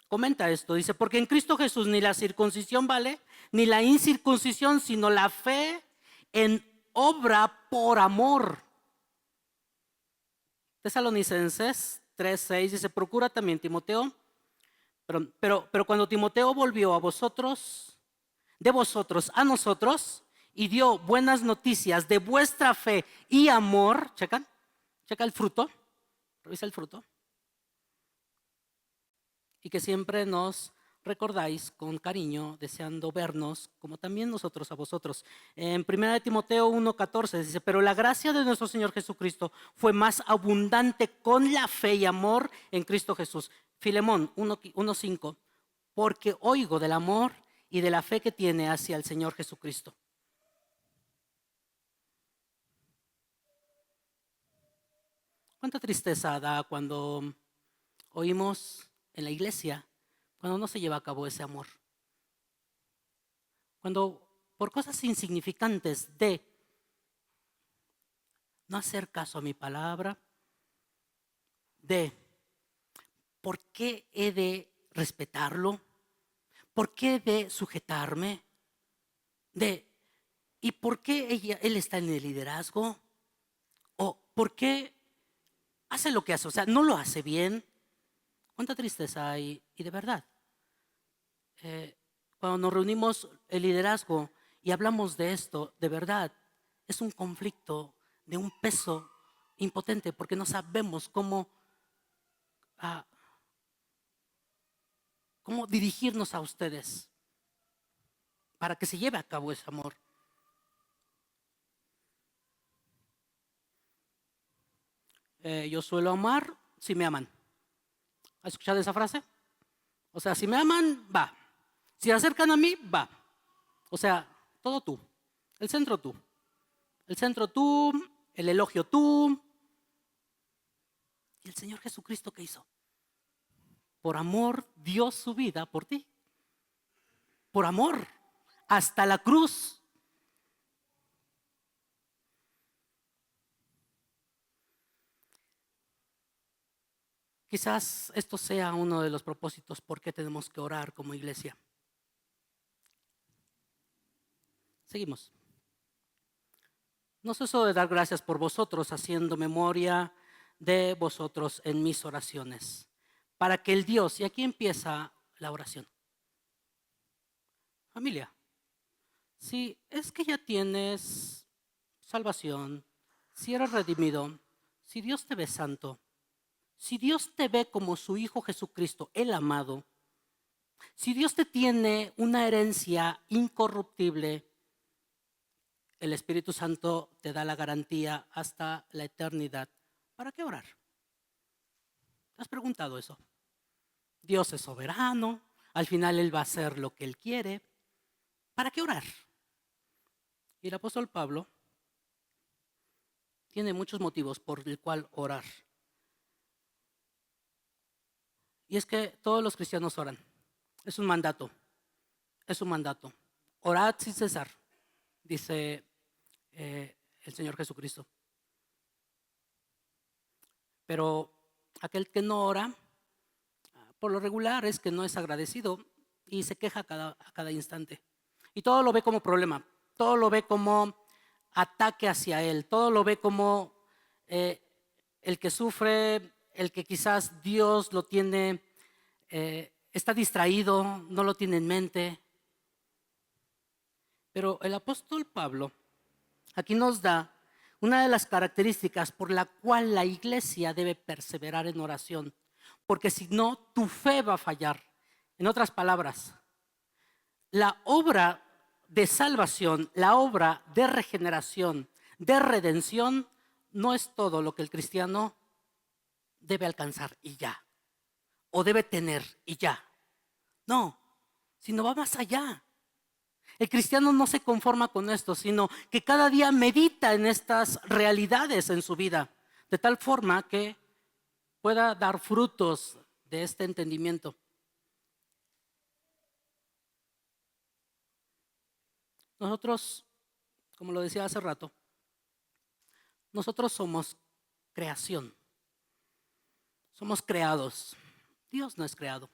comenta esto. Dice, porque en Cristo Jesús ni la circuncisión vale, ni la incircuncisión, sino la fe en obra por amor. Tesalonicenses 3:6 dice, procura también, Timoteo, pero cuando Timoteo volvió de vosotros a nosotros, y dio buenas noticias de vuestra fe y amor, checa el fruto, revisa el fruto, y que siempre nos recordáis con cariño, deseando vernos, como también nosotros a vosotros. En 1 Timoteo 1:14 dice, pero la gracia de nuestro Señor Jesucristo fue más abundante con la fe y amor en Cristo Jesús. Filemón 1:5, porque oigo del amor y de la fe que tiene hacia el Señor Jesucristo. ¿Cuánta tristeza da cuando oímos en la iglesia, cuando no se lleva a cabo ese amor? Cuando por cosas insignificantes de no hacer caso a mi palabra, de por qué he de respetarlo, por qué he de sujetarme, de ¿y por qué él está en el liderazgo? ¿O por qué hace lo que hace? O sea, no lo hace bien. ¿Cuánta tristeza hay? Y de verdad, cuando nos reunimos el liderazgo y hablamos de esto, de verdad, es un conflicto de un peso impotente porque no sabemos ah, cómo dirigirnos a ustedes para que se lleve a cabo ese amor. Yo suelo amar si me aman. ¿Has escuchado esa frase? O sea, si me aman, va. Si se acercan a mí, va. O sea, todo tú. El centro tú. El centro tú, el elogio tú. ¿Y el Señor Jesucristo qué hizo? Por amor dio su vida por ti. Por amor. Hasta la cruz. Quizás esto sea uno de los propósitos por qué tenemos que orar como iglesia. Seguimos. No ceso de dar gracias por vosotros, haciendo memoria de vosotros en mis oraciones, para que el Dios, y aquí empieza la oración. Familia, si es que ya tienes salvación, si eres redimido, si Dios te ve santo, si Dios te ve como su Hijo Jesucristo, el amado, si Dios te tiene una herencia incorruptible, el Espíritu Santo te da la garantía hasta la eternidad. ¿Para qué orar? ¿Te has preguntado eso? Dios es soberano, al final Él va a hacer lo que Él quiere. ¿Para qué orar? Y el apóstol Pablo tiene muchos motivos por el cual orar. Y es que todos los cristianos oran. Es un mandato. Es un mandato. Orad sin cesar, dice el Señor Jesucristo. Pero aquel que no ora, por lo regular es que no es agradecido y se queja a cada instante. Y todo lo ve como problema, todo lo ve como ataque hacia él, todo lo ve como el que sufre, el que quizás Dios lo tiene, está distraído, no lo tiene en mente. Pero el apóstol Pablo aquí nos da una de las características por la cual la iglesia debe perseverar en oración, porque si no, tu fe va a fallar. En otras palabras, la obra de salvación, la obra de regeneración, de redención, no es todo lo que el cristiano debe alcanzar y ya, o debe tener y ya. No, sino va más allá. El cristiano no se conforma con esto, sino que cada día medita en estas realidades en su vida, de tal forma que pueda dar frutos de este entendimiento. Nosotros, como lo decía hace rato, nosotros somos creación, somos creados. Dios no es creado,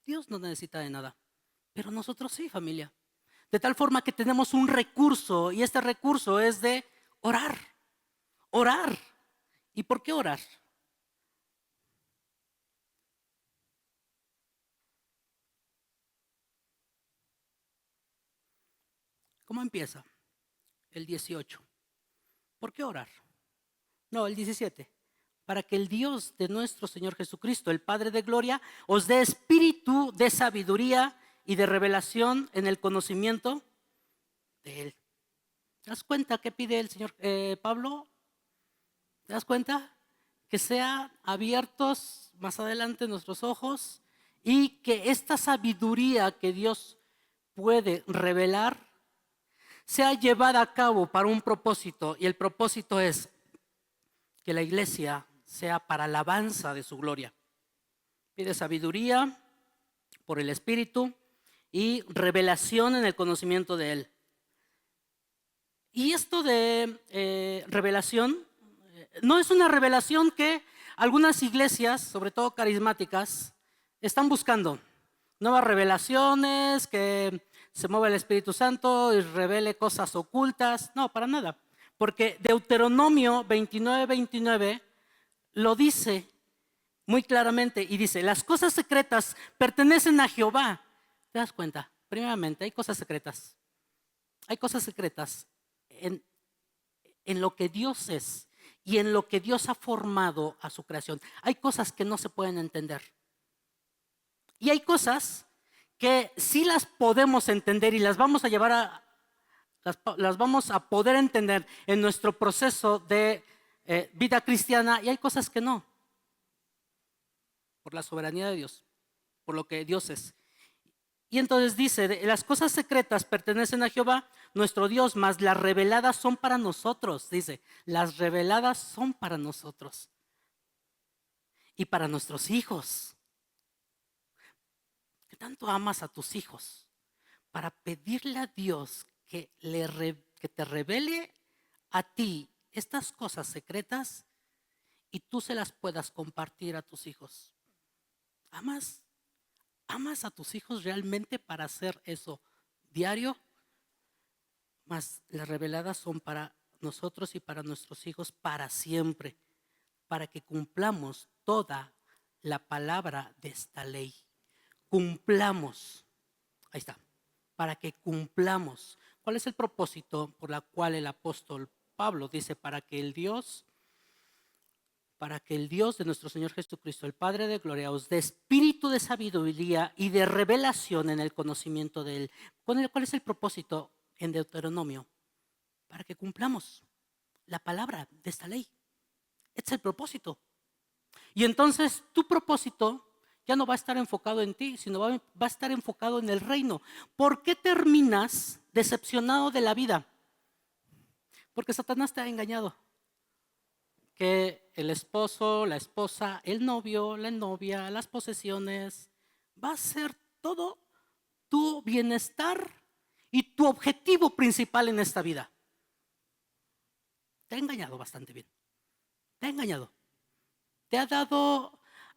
Dios no necesita de nada, pero nosotros sí, familia. De tal forma que tenemos un recurso y este recurso es de orar, orar. ¿Y por qué orar? ¿Cómo empieza? El 18. ¿Por qué orar? No, el 17. Para que el Dios de nuestro Señor Jesucristo, el Padre de gloria, os dé espíritu de sabiduría y de revelación en el conocimiento de Él. ¿Te das cuenta qué pide el Señor Pablo? ¿Te das cuenta? Que sean abiertos más adelante nuestros ojos y que esta sabiduría que Dios puede revelar sea llevada a cabo para un propósito, y el propósito es que la iglesia sea para alabanza de su gloria. Pide sabiduría por el Espíritu y revelación en el conocimiento de Él. Y esto de revelación no es una revelación que algunas iglesias, sobre todo carismáticas, están buscando. Nuevas revelaciones, que se mueva el Espíritu Santo y revele cosas ocultas. No, para nada. Porque Deuteronomio 29:29 lo dice muy claramente y dice, las cosas secretas pertenecen a Jehová. ¿Te das cuenta? Primeramente, hay cosas secretas. Hay cosas secretas en lo que Dios es y en lo que Dios ha formado a su creación. Hay cosas que no se pueden entender. Y hay cosas que sí las podemos entender y las vamos a llevar las vamos a poder entender en nuestro proceso de vida cristiana, y hay cosas que no, por la soberanía de Dios, por lo que Dios es. Y entonces dice, las cosas secretas pertenecen a Jehová, nuestro Dios, mas las reveladas son para nosotros. Dice, las reveladas son para nosotros y para nuestros hijos. ¿Qué tanto amas a tus hijos para pedirle a Dios que te revele a ti estas cosas secretas y tú se las puedas compartir a tus hijos? ¿Amas a tus hijos realmente para hacer eso diario? Mas las reveladas son para nosotros y para nuestros hijos para siempre, para que cumplamos toda la palabra de esta ley. Cumplamos. Ahí está. Para que cumplamos. ¿Cuál es el propósito por la cual el apóstol Pablo dice para que el Dios de nuestro Señor Jesucristo, el Padre de gloria, os dé espíritu de sabiduría y de revelación en el conocimiento de Él? ¿Cuál es el propósito en Deuteronomio? Para que cumplamos la palabra de esta ley. Este es el propósito. Y entonces tu propósito ya no va a estar enfocado en ti, sino va a estar enfocado en el reino. ¿Por qué terminas decepcionado de la vida? Porque Satanás te ha engañado. Que el esposo, la esposa, el novio, la novia, las posesiones, va a ser todo tu bienestar y tu objetivo principal en esta vida. Te ha engañado bastante bien. Te ha engañado.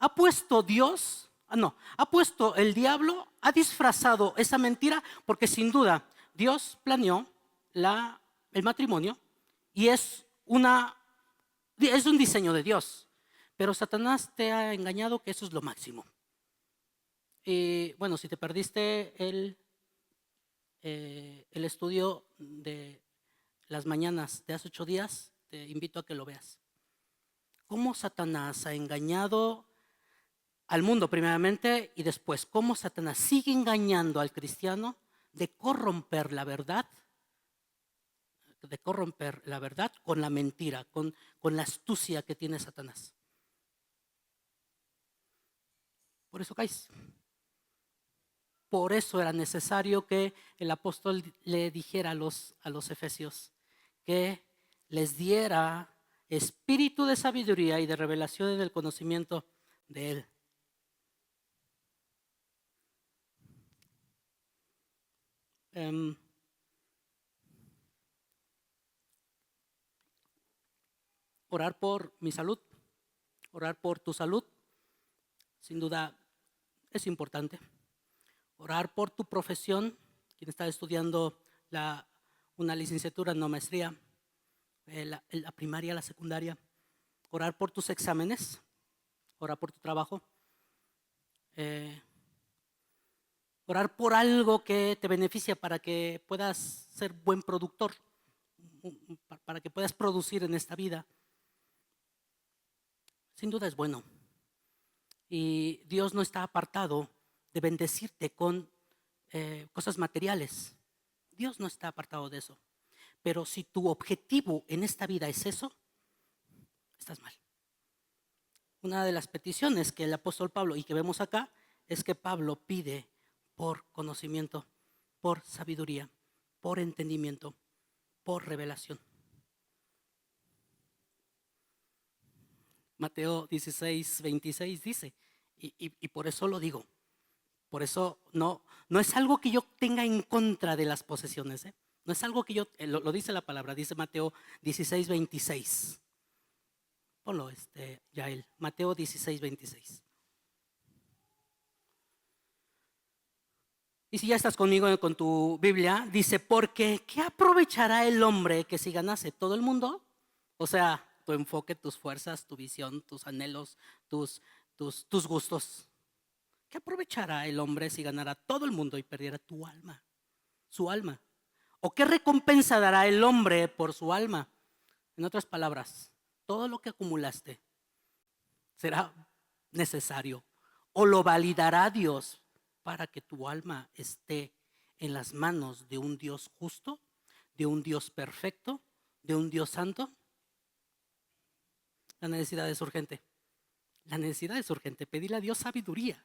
Ha puesto Dios, ha puesto el diablo, ha disfrazado esa mentira, porque sin duda Dios planeó el matrimonio y es un diseño de Dios, pero Satanás te ha engañado que eso es lo máximo. Y bueno, si te perdiste el estudio de las mañanas de hace 8 días, te invito a que lo veas. Cómo Satanás ha engañado al mundo primeramente y después cómo Satanás sigue engañando al cristiano de corromper la verdad con la mentira, con la astucia que tiene Satanás. Por eso caes. Por eso era necesario que el apóstol le dijera a los efesios que les diera espíritu de sabiduría y de revelación en el conocimiento de Él. Orar por mi salud, orar por tu salud, sin duda es importante. Orar por tu profesión, quien está estudiando una licenciatura, no maestría, la primaria, la secundaria. Orar por tus exámenes, orar por tu trabajo. Orar por algo que te beneficia para que puedas ser buen productor, para que puedas producir en esta vida. Sin duda es bueno. Y Dios no está apartado de bendecirte con cosas materiales. Dios no está apartado de eso. Pero si tu objetivo en esta vida es eso, estás mal. Una de las peticiones que el apóstol Pablo y que vemos acá es que Pablo pide por conocimiento, por sabiduría, por entendimiento, por revelación. Mateo 16:26 dice, y por eso lo digo. Por eso no es algo que yo tenga en contra de las posesiones. No es algo que yo, lo dice la palabra, dice Mateo 16:26. Ponlo, Yael, Mateo 16:26. Y si ya estás conmigo con tu Biblia, dice, porque ¿qué aprovechará el hombre que si ganase todo el mundo? O sea, tu enfoque, tus fuerzas, tu visión, tus anhelos, tus gustos. ¿Qué aprovechará el hombre si ganara todo el mundo y perdiera tu alma? Su alma. ¿O qué recompensa dará el hombre por su alma? En otras palabras, todo lo que acumulaste será necesario o lo validará Dios para que tu alma esté en las manos de un Dios justo, de un Dios perfecto, de un Dios santo. La necesidad es urgente. La necesidad es urgente. Pedirle a Dios sabiduría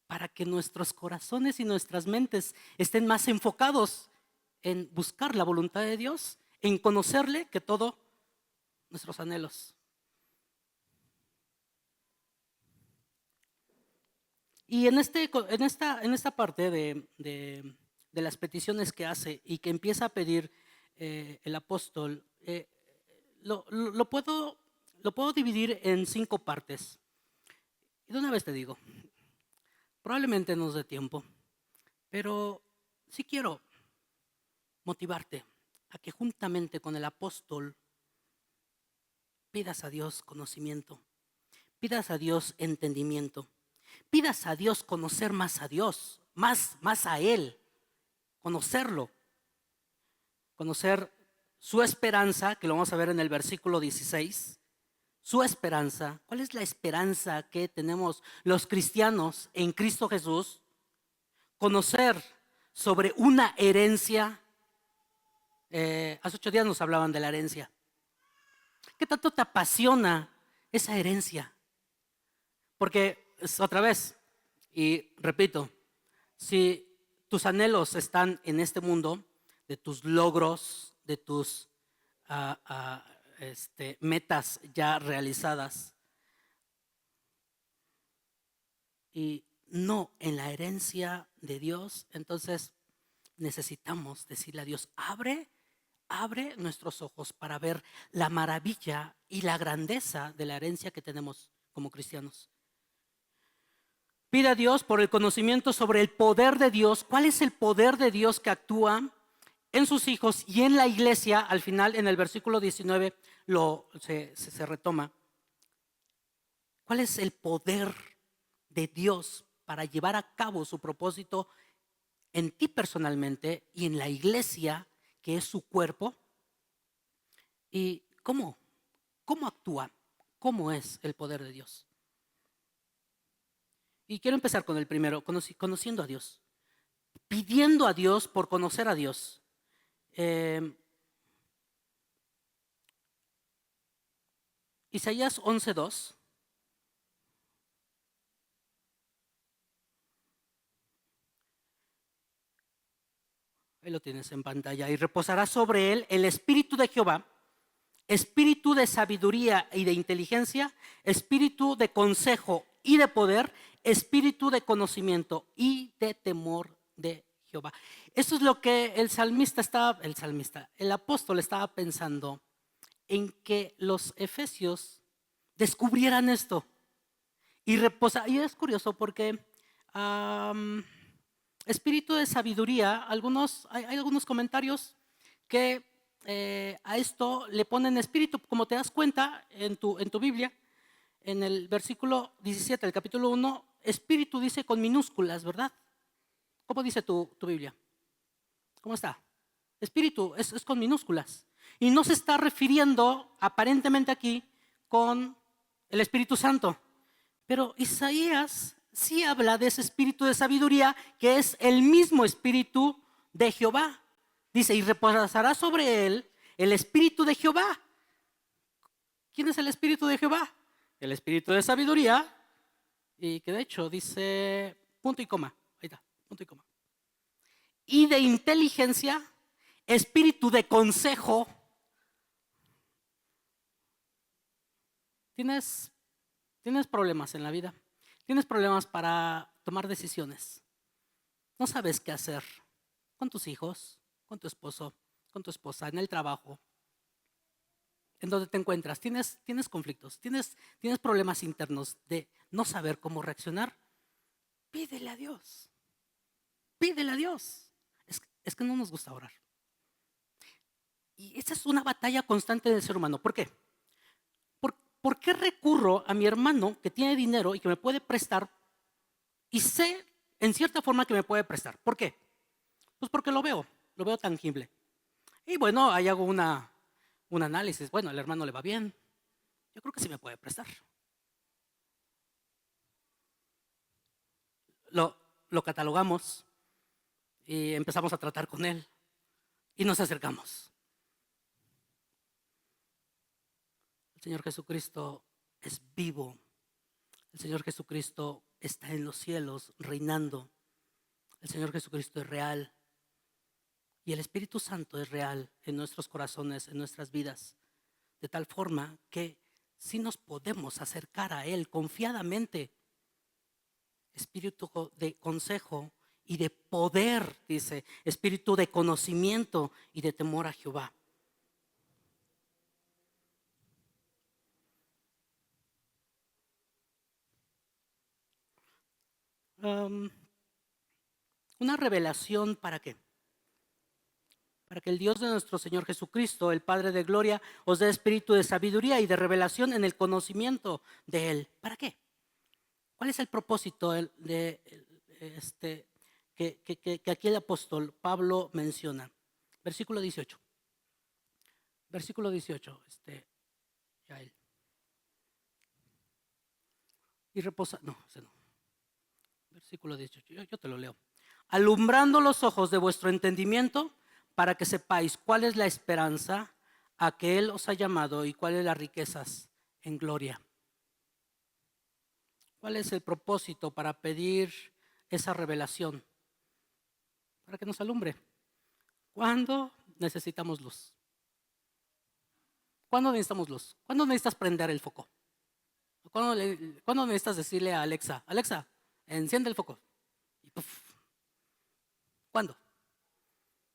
para que nuestros corazones y nuestras mentes estén más enfocados en buscar la voluntad de Dios, en conocerle, que todo nuestros anhelos. Y en esta parte de las peticiones que hace y que empieza a pedir el apóstol, lo puedo dividir en 5 partes. Y de una vez te digo, probablemente no nos dé tiempo, pero sí quiero motivarte a que juntamente con el apóstol pidas a Dios conocimiento, pidas a Dios entendimiento, pidas a Dios conocer más a Dios, más a Él, conocerlo, conocer su esperanza, que lo vamos a ver en el versículo 16, su esperanza. ¿Cuál es la esperanza que tenemos los cristianos en Cristo Jesús? Conocer sobre una herencia. Hace 8 días nos hablaban de la herencia. ¿Qué tanto te apasiona esa herencia? Porque, otra vez, y repito, si tus anhelos están en este mundo, de tus logros, de tus metas ya realizadas, y no en la herencia de Dios, entonces necesitamos decirle a Dios, abre nuestros ojos para ver la maravilla y la grandeza de la herencia que tenemos como cristianos. Pide a Dios por el conocimiento sobre el poder de Dios. ¿Cuál es el poder de Dios que actúa en sus hijos y en la iglesia? Al final, en el versículo 19, se retoma. ¿Cuál es el poder de Dios para llevar a cabo su propósito en ti personalmente y en la iglesia, que es su cuerpo? ¿Y cómo actúa? ¿Cómo es el poder de Dios? Y quiero empezar con el primero, conociendo a Dios, pidiendo a Dios por conocer a Dios. Isaías 11:2. Ahí lo tienes en pantalla. Y reposará sobre él el espíritu de Jehová, espíritu de sabiduría y de inteligencia, espíritu de consejo y de poder, espíritu de conocimiento y de temor de Jehová. Esto es lo que el apóstol estaba pensando, en que los efesios descubrieran esto. Y es curioso porque espíritu de sabiduría, hay algunos comentarios que a esto le ponen espíritu. Como te das cuenta en tu Biblia, en el versículo 17 del capítulo 1, espíritu dice con minúsculas, ¿verdad? ¿Cómo dice tu Biblia? ¿Cómo está? Espíritu es con minúsculas. Y no se está refiriendo aparentemente aquí con el Espíritu Santo. Pero Isaías sí habla de ese espíritu de sabiduría, que es el mismo espíritu de Jehová. Dice, y reposará sobre él el espíritu de Jehová. ¿Quién es el espíritu de Jehová? El espíritu de sabiduría, y que de hecho dice punto y coma. Ahí está, punto y coma. Y de inteligencia, espíritu de consejo. Tienes, tienes problemas en la vida. Tienes problemas para tomar decisiones. No sabes qué hacer con tus hijos, con tu esposo, con tu esposa, en el trabajo, en donde te encuentras. Tienes conflictos, tienes problemas internos de no saber cómo reaccionar. Pídele a Dios. Pídele a Dios. Es que no nos gusta orar. Y esa es una batalla constante del ser humano. ¿Por qué? ¿Por qué recurro a mi hermano que tiene dinero y que me puede prestar y sé en cierta forma que me puede prestar? ¿Por qué? Pues porque lo veo tangible. Y bueno, ahí hago un análisis. Bueno, al hermano le va bien. Yo creo que sí me puede prestar. Lo catalogamos y empezamos a tratar con él y nos acercamos. El Señor Jesucristo es vivo. El Señor Jesucristo está en los cielos reinando. El Señor Jesucristo es real. Y el Espíritu Santo es real en nuestros corazones, en nuestras vidas. De tal forma que sí nos podemos acercar a Él confiadamente. Espíritu de consejo y de poder, dice. Espíritu de conocimiento y de temor a Jehová. Una revelación, ¿para qué? Para que el Dios de nuestro Señor Jesucristo, el Padre de gloria, os dé espíritu de sabiduría y de revelación en el conocimiento de Él. ¿Para qué? ¿Cuál es el propósito que aquí el apóstol Pablo menciona? Versículo 18. Versículo 18. Ya él. Y reposa. No, ese no. Versículo 18. Yo te lo leo. Alumbrando los ojos de vuestro entendimiento, para que sepáis cuál es la esperanza a que Él os ha llamado y cuáles las riquezas en gloria. ¿Cuál es el propósito para pedir esa revelación? Para que nos alumbre. ¿Cuándo necesitamos luz? ¿Cuándo necesitamos luz? ¿Cuándo necesitas prender el foco? ¿Cuándo necesitas decirle a Alexa, Alexa, enciende el foco? Y puff. ¿Cuándo?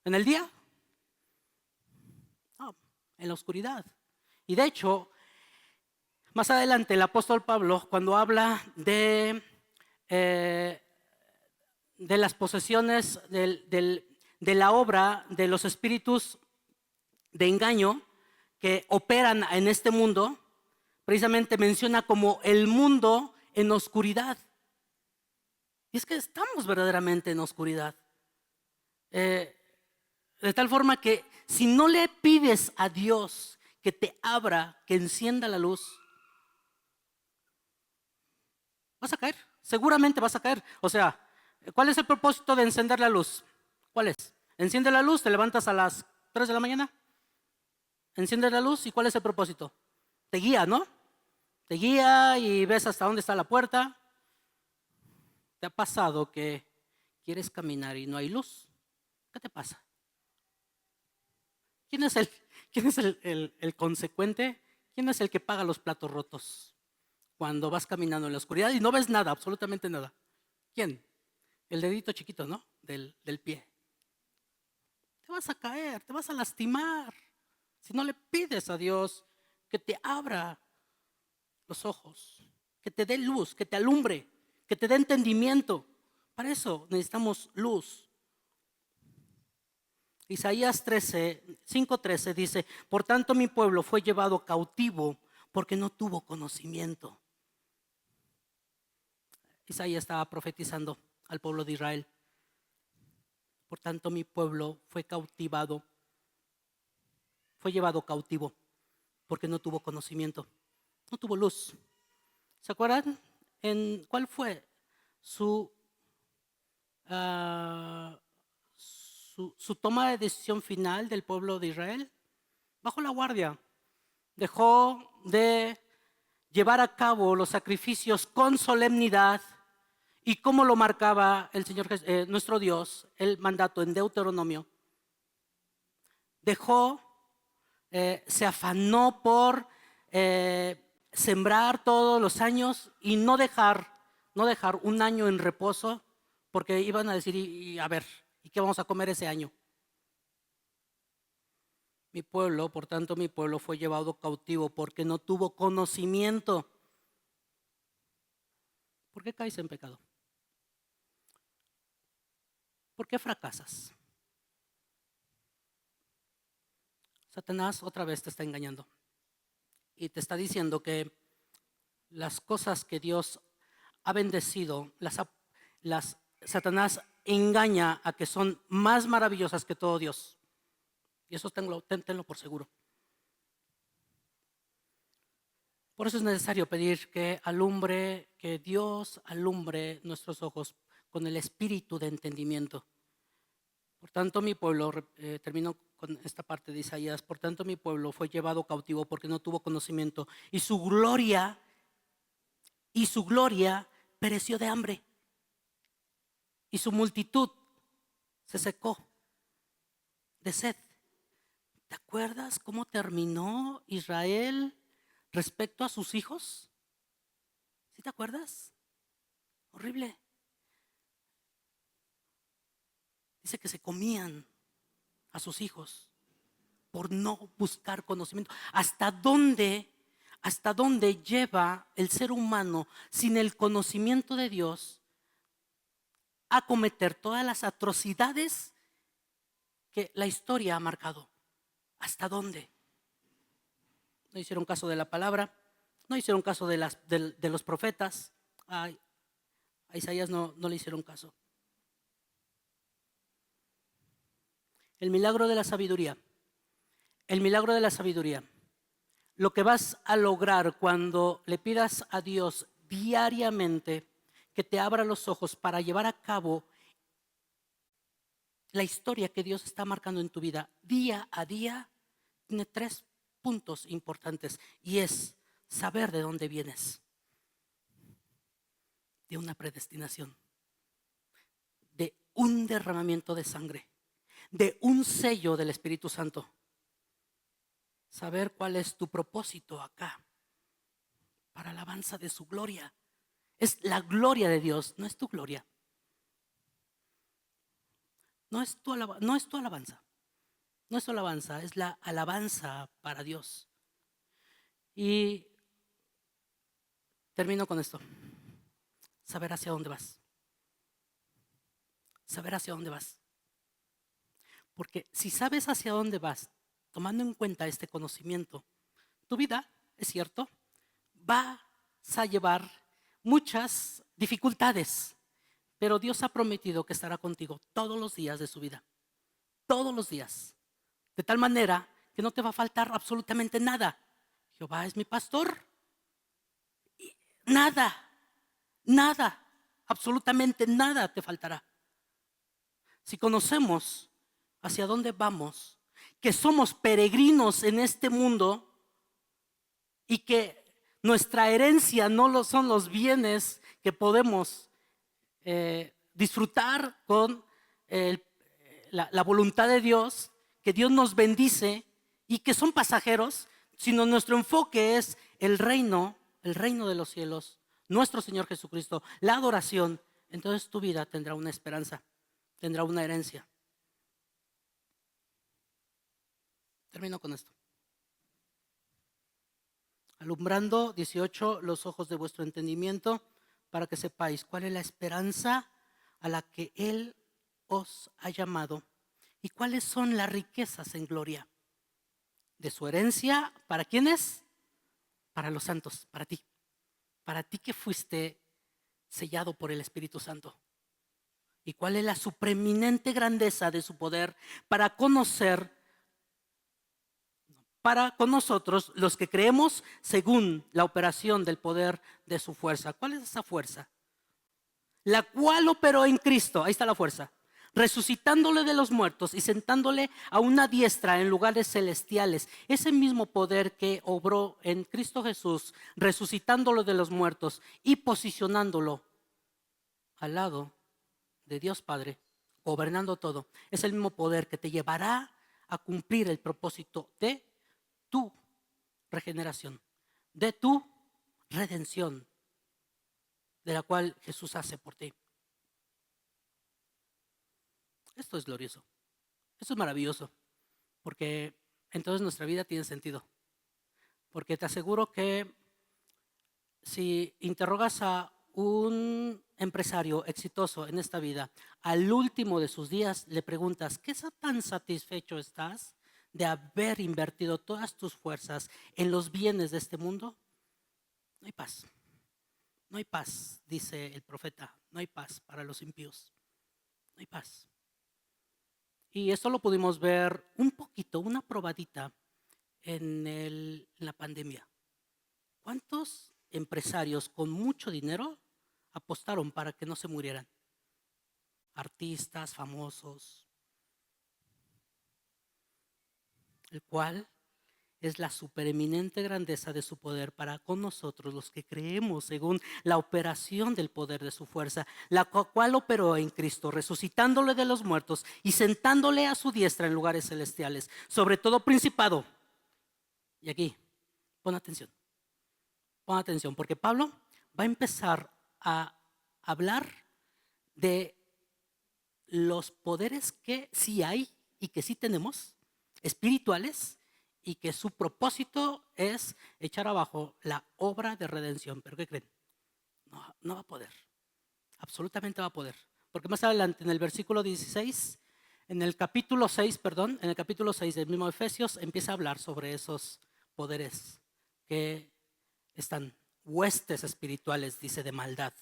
¿En el día? No, en la oscuridad. Y de hecho, más adelante el apóstol Pablo, cuando habla de las posesiones de la obra de los espíritus de engaño que operan en este mundo, precisamente menciona como el mundo en oscuridad. Y es que estamos verdaderamente en oscuridad. De tal forma que si no le pides a Dios que te abra, que encienda la luz, vas a caer, seguramente vas a caer. O sea, ¿cuál es el propósito de encender la luz? ¿Cuál es? Enciende la luz, te levantas a las 3 de la mañana, enciende la luz y ¿cuál es el propósito? Te guía, ¿no? Te guía y ves hasta dónde está la puerta. ¿Te ha pasado que quieres caminar y no hay luz? ¿Qué te pasa? ¿Quién es el consecuente? ¿Quién es el que paga los platos rotos cuando vas caminando en la oscuridad y no ves nada, absolutamente nada? ¿Quién? El dedito chiquito, ¿no? Del pie. Te vas a caer, te vas a lastimar. Si no le pides a Dios que te abra los ojos, que te dé luz, que te alumbre, que te dé entendimiento. Para eso necesitamos luz. Isaías 5:13 dice, por tanto mi pueblo fue llevado cautivo porque no tuvo conocimiento. Isaías estaba profetizando al pueblo de Israel. Por tanto mi pueblo fue llevado cautivo porque no tuvo conocimiento, no tuvo luz. ¿Se acuerdan? ¿Cuál fue su toma de decisión final del pueblo de Israel? Bajó la guardia, dejó de llevar a cabo los sacrificios con solemnidad y como lo marcaba el Señor, nuestro Dios, el mandato en Deuteronomio. Se afanó por sembrar todos los años y no dejar un año en reposo, porque iban a decir, y a ver, ¿y qué vamos a comer ese año? Mi pueblo, por tanto, mi pueblo fue llevado cautivo porque no tuvo conocimiento. ¿Por qué caes en pecado? ¿Por qué fracasas? Satanás otra vez te está engañando y te está diciendo que las cosas que Dios ha bendecido, Satanás engaña a que son más maravillosas que todo Dios. Y eso tenlo por seguro. Por eso es necesario pedir que Dios alumbre nuestros ojos con el espíritu de entendimiento. Por tanto, mi pueblo, termino con esta parte de Isaías, por tanto mi pueblo fue llevado cautivo porque no tuvo conocimiento y su gloria pereció de hambre y su multitud se secó de sed. ¿Te acuerdas cómo terminó Israel respecto a sus hijos? ¿Sí te acuerdas? Horrible. Dice que se comían a sus hijos por no buscar conocimiento. ¿Hasta dónde lleva el ser humano sin el conocimiento de Dios a cometer todas las atrocidades que la historia ha marcado? ¿Hasta dónde? No hicieron caso de la palabra, no hicieron caso de los profetas. A Isaías no le hicieron caso. El milagro de la sabiduría. El milagro de la sabiduría. Lo que vas a lograr cuando le pidas a Dios diariamente que te abra los ojos para llevar a cabo la historia que Dios está marcando en tu vida día a día, tiene 3 puntos importantes y es saber de dónde vienes, de una predestinación, de un derramamiento de sangre, de un sello del Espíritu Santo. Saber cuál es tu propósito acá para alabanza de su gloria. Es la gloria de Dios, no es tu gloria. No es tu alabanza. No es tu alabanza, es la alabanza para Dios. Y termino con esto. Saber hacia dónde vas. Saber hacia dónde vas. Porque si sabes hacia dónde vas, tomando en cuenta este conocimiento, tu vida, es cierto, vas a llevar muchas dificultades, pero Dios ha prometido que estará contigo todos los días de su vida. Todos los días. De tal manera que no te va a faltar absolutamente nada. Jehová es mi pastor. Nada, absolutamente nada te faltará. Si conocemos hacia dónde vamos, que somos peregrinos en este mundo y que nuestra herencia no son los bienes que podemos disfrutar con la voluntad de Dios, que Dios nos bendice y que son pasajeros, sino nuestro enfoque es el reino de los cielos, nuestro Señor Jesucristo, la adoración. Entonces tu vida tendrá una esperanza, tendrá una herencia. Termino con esto. Alumbrando, 18, los ojos de vuestro entendimiento, para que sepáis cuál es la esperanza a la que Él os ha llamado y cuáles son las riquezas en gloria de su herencia. ¿Para quiénes? Para los santos, para ti. Para ti que fuiste sellado por el Espíritu Santo. ¿Y cuál es la supreeminente grandeza de su poder para conocer, para con nosotros los que creemos según la operación del poder de su fuerza? ¿Cuál es esa fuerza? La cual operó en Cristo, ahí está la fuerza, resucitándole de los muertos y sentándole a una diestra en lugares celestiales. Ese mismo poder que obró en Cristo Jesús, resucitándolo de los muertos y posicionándolo al lado de Dios Padre, gobernando todo, es el mismo poder que te llevará a cumplir el propósito de tu regeneración, de tu redención de la cual Jesús hace por ti. Esto es glorioso, esto es maravilloso, porque entonces nuestra vida tiene sentido. Porque te aseguro que si interrogas a un empresario exitoso en esta vida, al último de sus días le preguntas, ¿qué tan satisfecho estás de haber invertido todas tus fuerzas en los bienes de este mundo? No hay paz. No hay paz, dice el profeta. No hay paz para los impíos. No hay paz. Y esto lo pudimos ver un poquito, una probadita en la pandemia. ¿Cuántos empresarios con mucho dinero apostaron para que no se murieran? Artistas famosos, el cual es la supereminente grandeza de su poder para con nosotros los que creemos según la operación del poder de su fuerza, la cual operó en Cristo, resucitándole de los muertos y sentándole a su diestra en lugares celestiales, sobre todo principado. Y aquí, pon atención, porque Pablo va a empezar a hablar de los poderes que sí hay y que sí tenemos, espirituales, y que su propósito es echar abajo la obra de redención. ¿Pero qué creen? No va a poder, absolutamente va a poder. Porque más adelante en el versículo 16, en el capítulo 6 del mismo Efesios, empieza a hablar sobre esos poderes que están, huestes espirituales, dice, de maldad.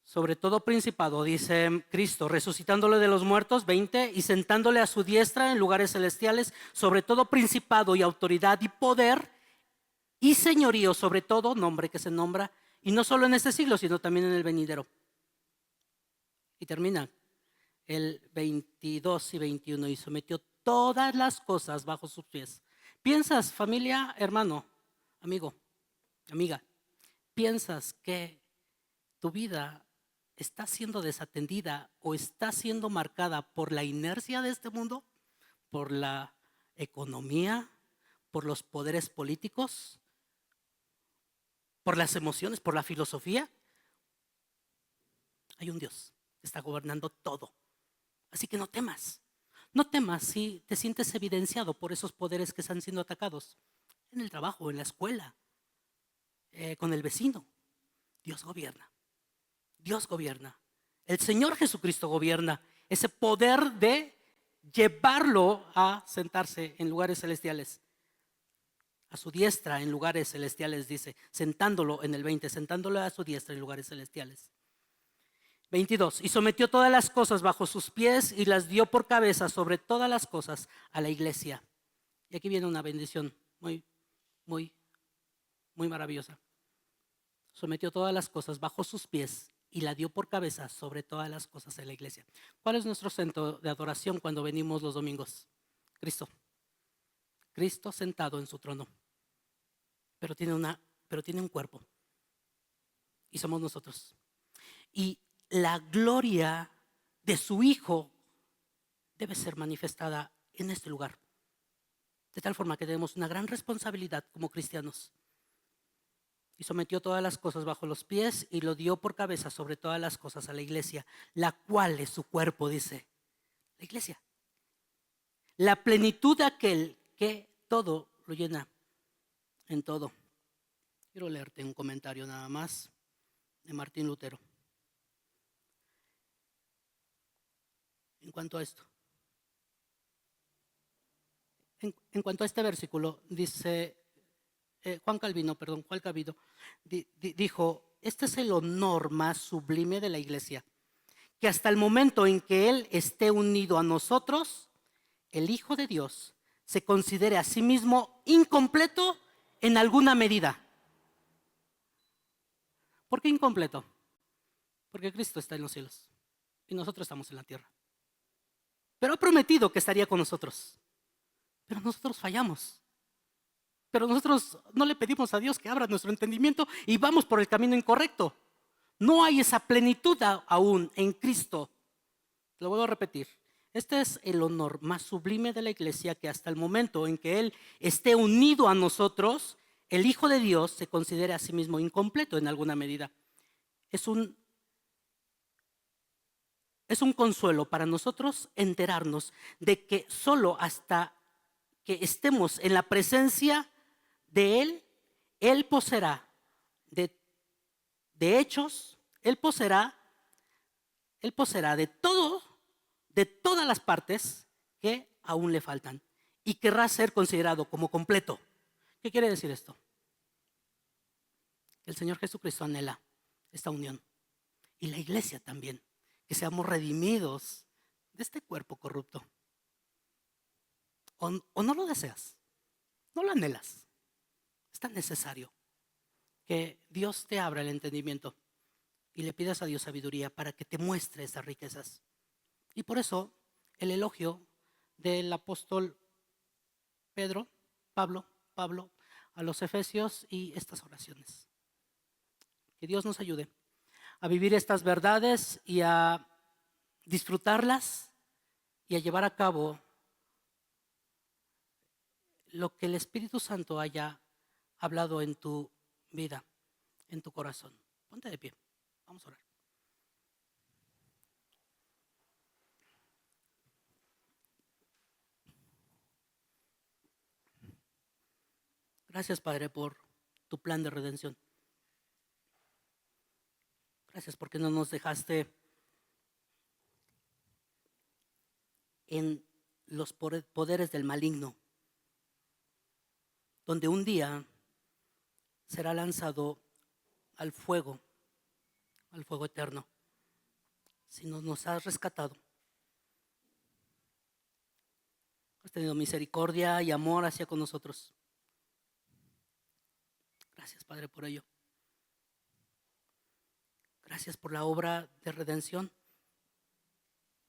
Sobre todo principado, dice Cristo, resucitándole de los muertos, 20, y sentándole a su diestra en lugares celestiales, sobre todo principado y autoridad y poder y señorío, sobre todo nombre que se nombra, y no solo en este siglo, sino también en el venidero. Y termina el 22 y 21, y sometió todas las cosas bajo sus pies. ¿Piensas, familia, hermano, amigo, amiga, piensas que tu vida está siendo desatendida o está siendo marcada por la inercia de este mundo, por la economía, por los poderes políticos, por las emociones, por la filosofía? Hay un Dios que está gobernando todo. Así que no temas. No temas si te sientes evidenciado por esos poderes que están siendo atacados en el trabajo, en la escuela, con el vecino. Dios gobierna. Dios gobierna. El Señor Jesucristo gobierna. Ese poder de llevarlo a sentarse en lugares celestiales. A su diestra en lugares celestiales, dice. Sentándolo en el 20, sentándolo a su diestra en lugares celestiales. 22. Y sometió todas las cosas bajo sus pies y las dio por cabeza sobre todas las cosas a la iglesia. Y aquí viene una bendición muy maravillosa. Sometió todas las cosas bajo sus pies y la dio por cabeza sobre todas las cosas en la iglesia. ¿Cuál es nuestro centro de adoración cuando venimos los domingos? Cristo. Cristo sentado en su trono. Pero tiene un cuerpo. Y somos nosotros. Y la gloria de su Hijo debe ser manifestada en este lugar. De tal forma que tenemos una gran responsabilidad como cristianos. Y sometió todas las cosas bajo los pies y lo dio por cabeza sobre todas las cosas a la iglesia, la cual es su cuerpo, dice. La iglesia. La plenitud de aquel que todo lo llena en todo. Quiero leerte un comentario nada más de Martín Lutero. En cuanto a esto. En cuanto a este versículo, dice Juan Calvino dijo, este es el honor más sublime de la iglesia, que hasta el momento en que Él esté unido a nosotros, el Hijo de Dios se considere a sí mismo incompleto en alguna medida. ¿Por qué incompleto? Porque Cristo está en los cielos y nosotros estamos en la tierra. Pero ha prometido que estaría con nosotros. Pero nosotros fallamos. Pero nosotros no le pedimos a Dios que abra nuestro entendimiento y vamos por el camino incorrecto. No hay esa plenitud aún en Cristo. Lo vuelvo a repetir. Este es el honor más sublime de la iglesia, que hasta el momento en que Él esté unido a nosotros, el Hijo de Dios se considere a sí mismo incompleto en alguna medida. Es un consuelo para nosotros enterarnos de que solo hasta que estemos en la presencia de Él poseerá de hechos, Él poseerá de todo, de todas las partes que aún le faltan y querrá ser considerado como completo. ¿Qué quiere decir esto? El Señor Jesucristo anhela esta unión y la iglesia también, que seamos redimidos de este cuerpo corrupto. O no lo deseas, no lo anhelas. Es tan necesario que Dios te abra el entendimiento y le pidas a Dios sabiduría para que te muestre esas riquezas. Y por eso el elogio del apóstol Pablo, a los Efesios y estas oraciones. Que Dios nos ayude a vivir estas verdades y a disfrutarlas y a llevar a cabo lo que el Espíritu Santo haya hablado en tu vida, en tu corazón. Ponte de pie, vamos a orar. Gracias, Padre, por tu plan de redención. Gracias porque no nos dejaste en los poderes del maligno, donde un día será lanzado al fuego eterno, sino nos has rescatado. Has tenido misericordia y amor hacia con nosotros. Gracias, Padre, por ello. Gracias por la obra de redención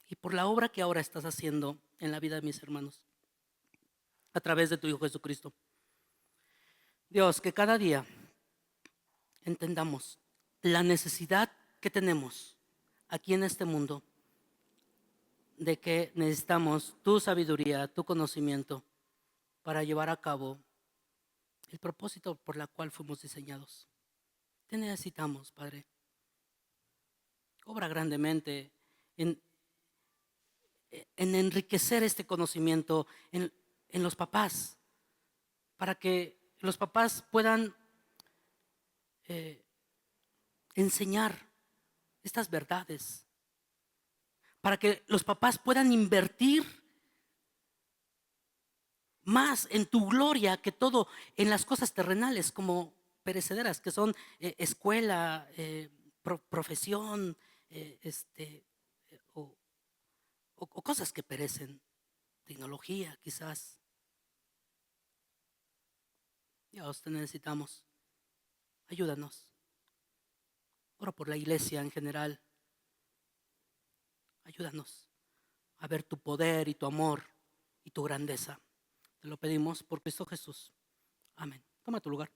y por la obra que ahora estás haciendo en la vida de mis hermanos a través de tu Hijo Jesucristo. Dios, que cada día entendamos la necesidad que tenemos aquí en este mundo de que necesitamos tu sabiduría, tu conocimiento para llevar a cabo el propósito por el cual fuimos diseñados. Te necesitamos, Padre. Obra grandemente en enriquecer este conocimiento en los papás, para que los papás puedan enseñar estas verdades, para que los papás puedan invertir más en tu gloria que todo en las cosas terrenales como perecederas, que son escuela, profesión, o cosas que perecen, tecnología quizás. Dios, te necesitamos. Ayúdanos. Oro por la iglesia en general. Ayúdanos a ver tu poder y tu amor y tu grandeza. Te lo pedimos por Cristo Jesús. Amén. Toma tu lugar.